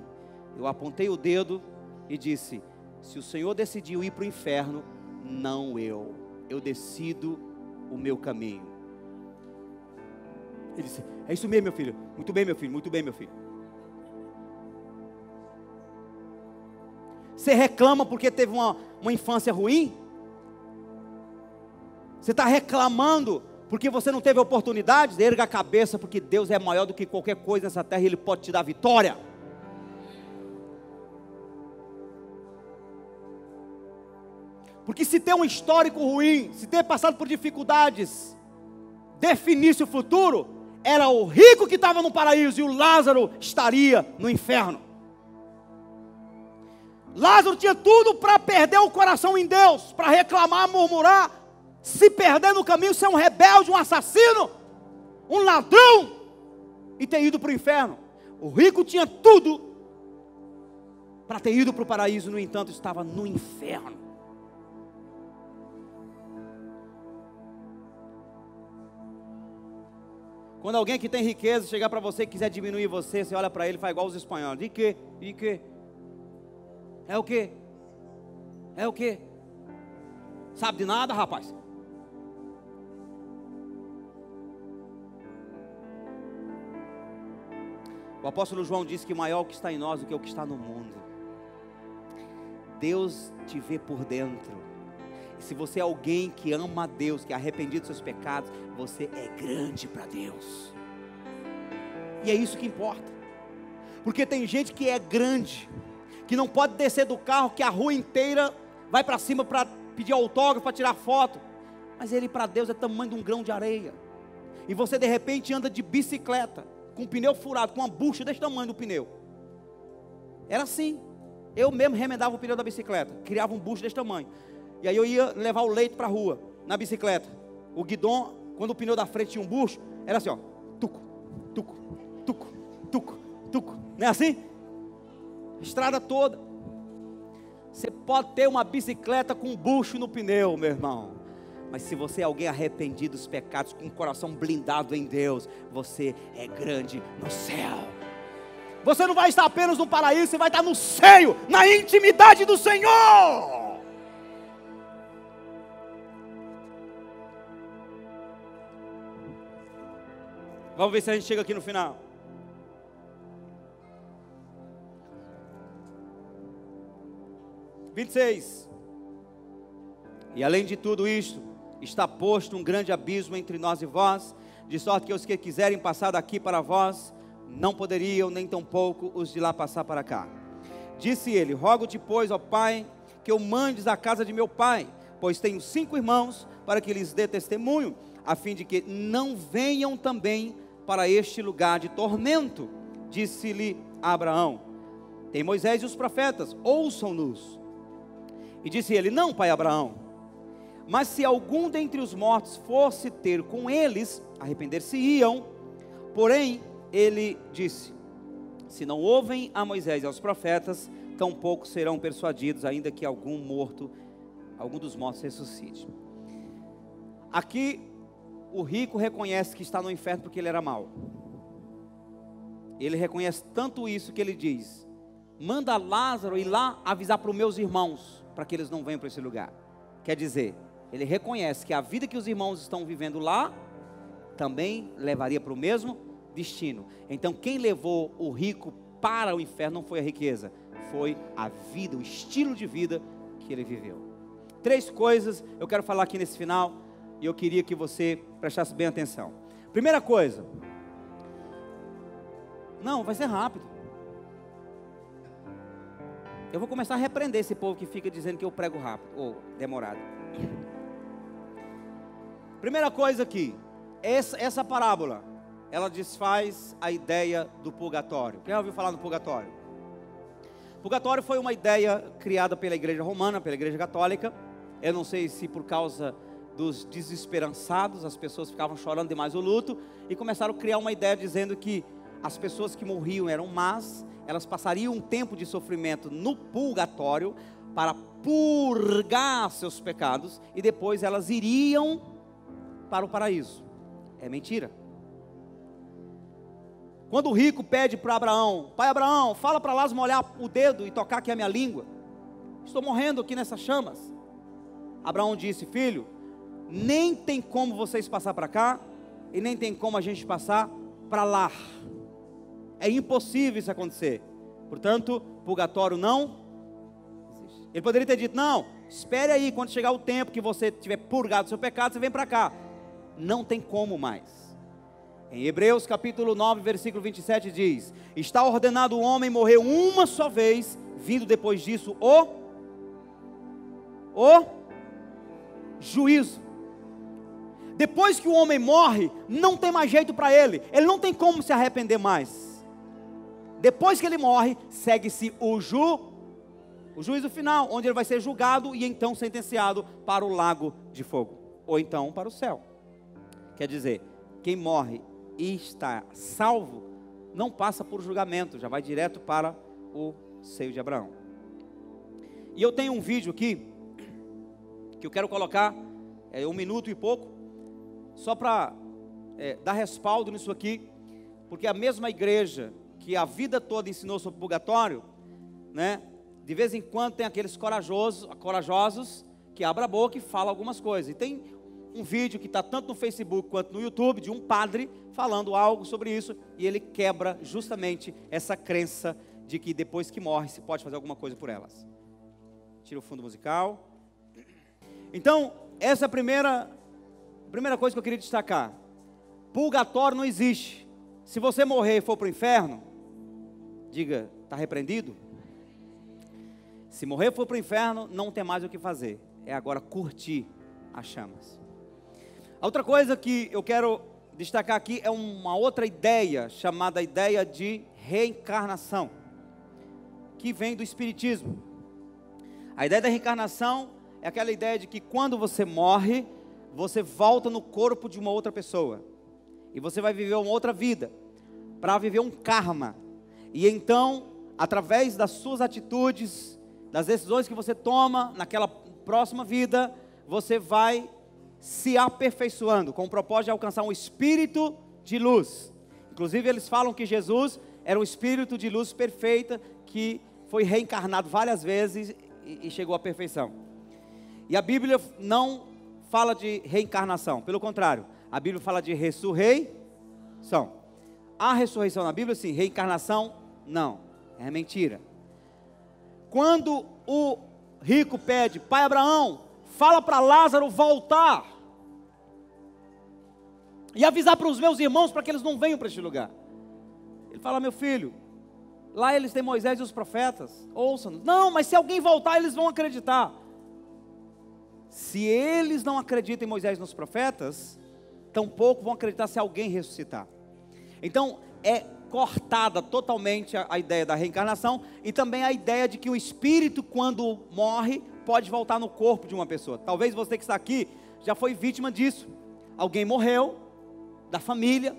Eu apontei o dedo e disse: se o Senhor decidiu ir para o inferno, não eu decido o meu caminho. Ele disse: é isso mesmo, meu filho. Muito bem, meu filho, muito bem, meu filho. Você reclama porque teve uma infância ruim? Você está reclamando porque você não teve oportunidades? Erga a cabeça, porque Deus é maior do que qualquer coisa nessa terra e Ele pode te dar vitória. Porque se ter um histórico ruim, se ter passado por dificuldades, definisse o futuro, era o rico que estava no paraíso e o Lázaro estaria no inferno. Lázaro tinha tudo para perder o coração em Deus, para reclamar, murmurar, se perder no caminho, ser um rebelde, um assassino, um ladrão, e ter ido para o inferno. O rico tinha tudo para ter ido para o paraíso, no entanto estava no inferno. Quando alguém que tem riqueza chegar para você e quiser diminuir você, você olha para ele e faz igual os espanhóis: de quê? De quê? É o quê? É o quê? Sabe de nada, rapaz? O apóstolo João disse que maior é o que está em nós do que o que está no mundo. Deus te vê por dentro. E se você é alguém que ama a Deus, que é arrependido dos seus pecados, você é grande para Deus. E é isso que importa. Porque tem gente que é grande, que não pode descer do carro, que a rua inteira vai para cima para pedir autógrafo, para tirar foto. Mas ele para Deus é tamanho de um grão de areia. E você de repente anda de bicicleta, com o pneu furado, com uma bucha desse tamanho do pneu. Era assim. Eu mesmo remendava o pneu da bicicleta, criava um bucho desse tamanho. E aí eu ia levar o leite para a rua, na bicicleta. O guidão, quando o pneu da frente tinha um bucho, era assim, ó: tuco, tuco, tuco, tuco, tuco. Não é assim? Estrada toda. Você pode ter uma bicicleta com um bucho no pneu, meu irmão, mas se você é alguém arrependido dos pecados, com o coração blindado em Deus, você é grande no céu. Você não vai estar apenas no paraíso, você vai estar no seio, na intimidade do Senhor. Vamos ver se a gente chega aqui no final. (26) E além de tudo isto, está posto um grande abismo entre nós e vós, de sorte que os que quiserem passar daqui para vós, não poderiam, nem tampouco os de lá passar para cá. Disse ele: rogo-te, pois, ó Pai, que eu mandes à casa de meu pai, pois tenho 5 irmãos, para que lhes dê testemunho, a fim de que não venham também para este lugar de tormento. Disse-lhe Abraão: tem Moisés e os profetas, ouçam-nos. E disse ele: não, pai Abraão, mas se algum dentre os mortos fosse ter com eles, arrepender-se-iam. Porém ele disse: se não ouvem a Moisés e aos profetas, tampouco serão persuadidos, ainda que algum dos mortos ressuscite. Aqui o rico reconhece que está no inferno porque ele era mau. Ele reconhece tanto isso que ele diz: manda Lázaro ir lá avisar para os meus irmãos, para que eles não venham para esse lugar. Quer dizer, ele reconhece que a vida que os irmãos estão vivendo lá, também levaria para o mesmo destino. Então quem levou o rico para o inferno não foi a riqueza, foi a vida, o estilo de vida que ele viveu. 3 coisas eu quero falar aqui nesse final, e eu queria que você prestasse bem atenção. Primeira coisa, não, vai ser rápido. Eu vou começar a repreender esse povo que fica dizendo que eu prego rápido, ou demorado. Primeira coisa aqui, essa parábola, ela desfaz a ideia do purgatório. Quem já ouviu falar no purgatório? Purgatório foi uma ideia criada pela igreja romana, pela igreja católica. Eu não sei se por causa dos desesperançados, as pessoas ficavam chorando demais o luto, e começaram a criar uma ideia dizendo que as pessoas que morriam eram más, elas passariam um tempo de sofrimento no purgatório, para purgar seus pecados, e depois elas iriam para o paraíso. É mentira. Quando o rico pede para Abraão: pai Abraão, fala para Lázaro molhar o dedo e tocar aqui a minha língua, estou morrendo aqui nessas chamas. Abraão disse: filho, nem tem como vocês passar para cá, e nem tem como a gente passar para lá. É impossível isso acontecer. Portanto, purgatório não existe. Ele poderia ter dito: não, espere aí, quando chegar o tempo que você tiver purgado o seu pecado, você vem para cá. Não tem como mais. Em Hebreus capítulo 9, versículo 27 diz: está ordenado o homem morrer uma só vez, vindo depois disso o juízo. Depois que o homem morre, não tem mais jeito para ele não tem como se arrepender mais. Depois que ele morre, segue-se o juízo final, onde ele vai ser julgado e então sentenciado para o lago de fogo, ou então para o céu. Quer dizer, quem morre e está salvo, não passa por julgamento, já vai direto para o seio de Abraão. E eu tenho um vídeo aqui, que eu quero colocar, 1 minuto e pouco, só para dar respaldo nisso aqui, porque a mesma igreja que a vida toda ensinou sobre purgatório, né, de vez em quando tem aqueles corajosos que abrem a boca e falam algumas coisas. E tem um vídeo que está tanto no Facebook quanto no YouTube, de um padre falando algo sobre isso, e ele quebra justamente essa crença de que depois que morre se pode fazer alguma coisa por elas. Tira o fundo musical. Então, essa é a primeira coisa que eu queria destacar. Purgatório não existe. Se você morrer e for para o inferno, diga: está repreendido. Se morrer e for para o inferno, não tem mais o que fazer, é agora curtir as chamas. A outra coisa que eu quero destacar aqui é uma outra ideia, chamada ideia de reencarnação, que vem do espiritismo. A ideia da reencarnação é aquela ideia de que quando você morre, você volta no corpo de uma outra pessoa, e você vai viver uma outra vida, para viver um karma, e então, através das suas atitudes, das decisões que você toma naquela próxima vida, você vai se aperfeiçoando, com o propósito de alcançar um espírito de luz. Inclusive eles falam que Jesus era um espírito de luz perfeita, que foi reencarnado várias vezes e chegou à perfeição. E a Bíblia não fala de reencarnação, pelo contrário, a Bíblia fala de ressurreição. Há ressurreição na Bíblia? Sim. Reencarnação? Não, é mentira. Quando o rico pede: pai Abraão, fala para Lázaro voltar e avisar para os meus irmãos para que eles não venham para este lugar. Ele fala: meu filho, lá eles têm Moisés e os profetas, ouçam-nos. Não, mas se alguém voltar, eles vão acreditar. Se eles não acreditam em Moisés e nos profetas, tampouco vão acreditar se alguém ressuscitar. Então é cortada totalmente a ideia da reencarnação, e também a ideia de que o espírito, quando morre, pode voltar no corpo de uma pessoa. Talvez você que está aqui já foi vítima disso. Alguém morreu da família,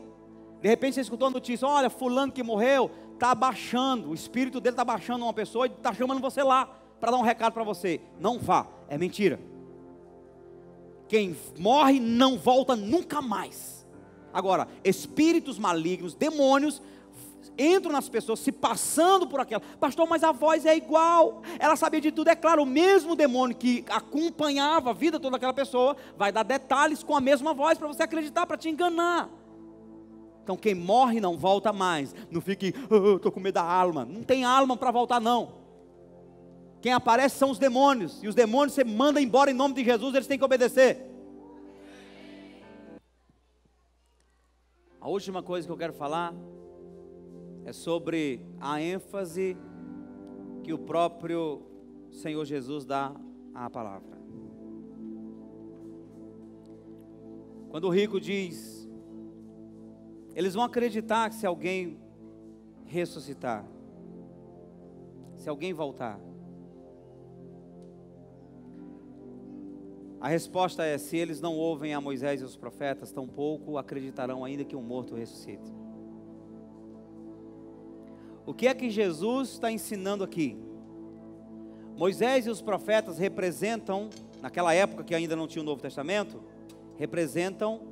de repente você escutou a notícia: olha, fulano que morreu está abaixando, o espírito dele está abaixando uma pessoa e está chamando você lá para dar um recado para você. Não vá, é mentira. Quem morre não volta nunca mais. Agora, espíritos malignos, demônios, entram nas pessoas se passando por aquela: pastor, mas a voz é igual, ela sabia de tudo. É claro, o mesmo demônio que acompanhava a vida toda daquela pessoa vai dar detalhes com a mesma voz para você acreditar, para te enganar. Então quem morre não volta mais. Não fique: estou com medo da alma. Não tem alma para voltar não. Quem aparece são os demônios, e os demônios você manda embora em nome de Jesus, eles têm que obedecer. A última coisa que eu quero falar é sobre a ênfase que o próprio Senhor Jesus dá à palavra. Quando o rico diz: eles vão acreditar que se alguém ressuscitar, se alguém voltar? A resposta é: se eles não ouvem a Moisés e os profetas, tampouco acreditarão ainda que um morto ressuscite. O que é que Jesus está ensinando aqui? Moisés e os profetas representam, naquela época que ainda não tinha o Novo Testamento, representam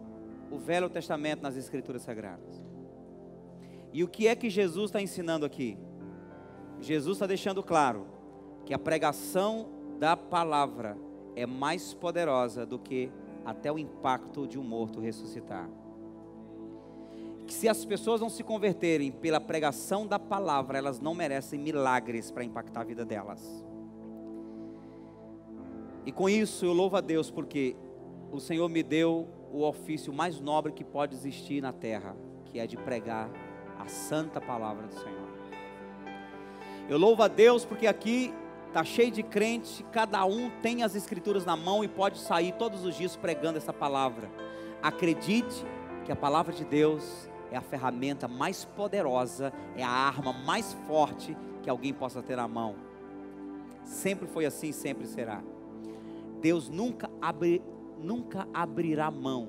o Velho Testamento nas Escrituras Sagradas. E o que é que Jesus está ensinando aqui? Jesus está deixando claro que a pregação da palavra é mais poderosa do que até o impacto de um morto ressuscitar. Que se as pessoas não se converterem pela pregação da palavra, elas não merecem milagres para impactar a vida delas. E com isso eu louvo a Deus, porque o Senhor me deu o ofício mais nobre que pode existir na terra, que é de pregar a santa palavra do Senhor. Eu louvo a Deus porque aqui está cheio de crente, cada um tem as escrituras na mão e pode sair todos os dias pregando essa palavra. Acredite que a palavra de Deus é a ferramenta mais poderosa, é a arma mais forte que alguém possa ter na mão. Sempre foi assim, sempre será. Deus nunca abrirá mão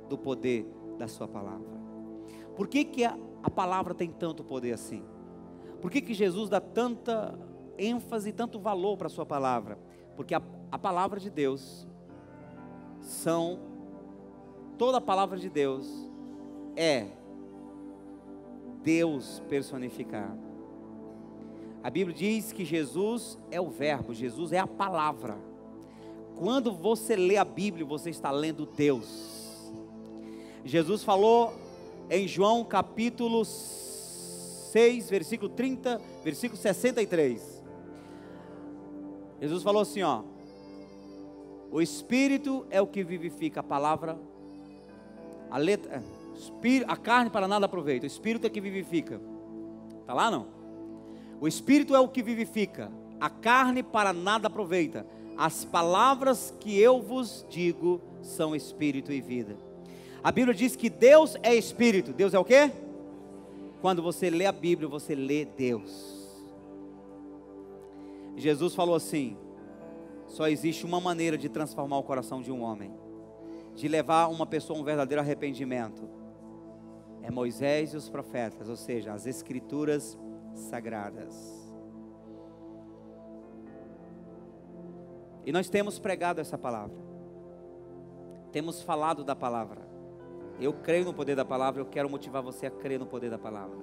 do poder da sua palavra. Por que a palavra tem tanto poder assim? Por que Jesus dá tanta ênfase e tanto valor para a sua palavra? Porque a palavra de Deus toda a palavra de Deus é Deus personificado. A Bíblia diz que Jesus é o verbo, Jesus é a palavra. Quando você lê a Bíblia, você está lendo Deus. Jesus falou em João capítulo 6, versículo 30, versículo 63. Jesus falou assim, ó: o Espírito é o que vivifica, a palavra, a carne para nada aproveita, o Espírito é que vivifica. Está lá não? O Espírito é o que vivifica, a carne para nada aproveita. As palavras que eu vos digo são Espírito e vida. A Bíblia diz que Deus é Espírito. Deus é o quê? Quando você lê a Bíblia, você lê Deus. Jesus falou assim: só existe uma maneira de transformar o coração de um homem, de levar uma pessoa a um verdadeiro arrependimento. É Moisés e os profetas, ou seja, as Escrituras Sagradas. E nós temos pregado essa palavra, temos falado da palavra. Eu creio no poder da palavra, eu quero motivar você a crer no poder da palavra.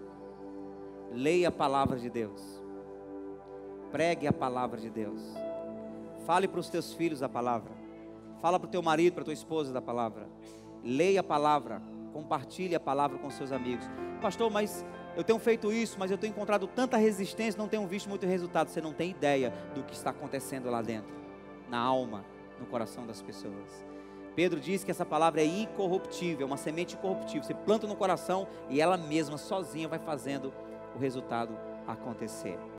Leia a palavra de Deus, pregue a palavra de Deus, fale para os teus filhos a palavra, fala para o teu marido, para a tua esposa da palavra. Leia a palavra, compartilhe a palavra com seus amigos. Pastor, mas eu tenho feito isso, mas eu tenho encontrado tanta resistência, não tenho visto muito resultado. Você não tem ideia do que está acontecendo lá dentro, na alma, no coração das pessoas. Pedro diz que essa palavra é incorruptível, é uma semente incorruptível. Você planta no coração e ela mesma, sozinha, vai fazendo o resultado acontecer.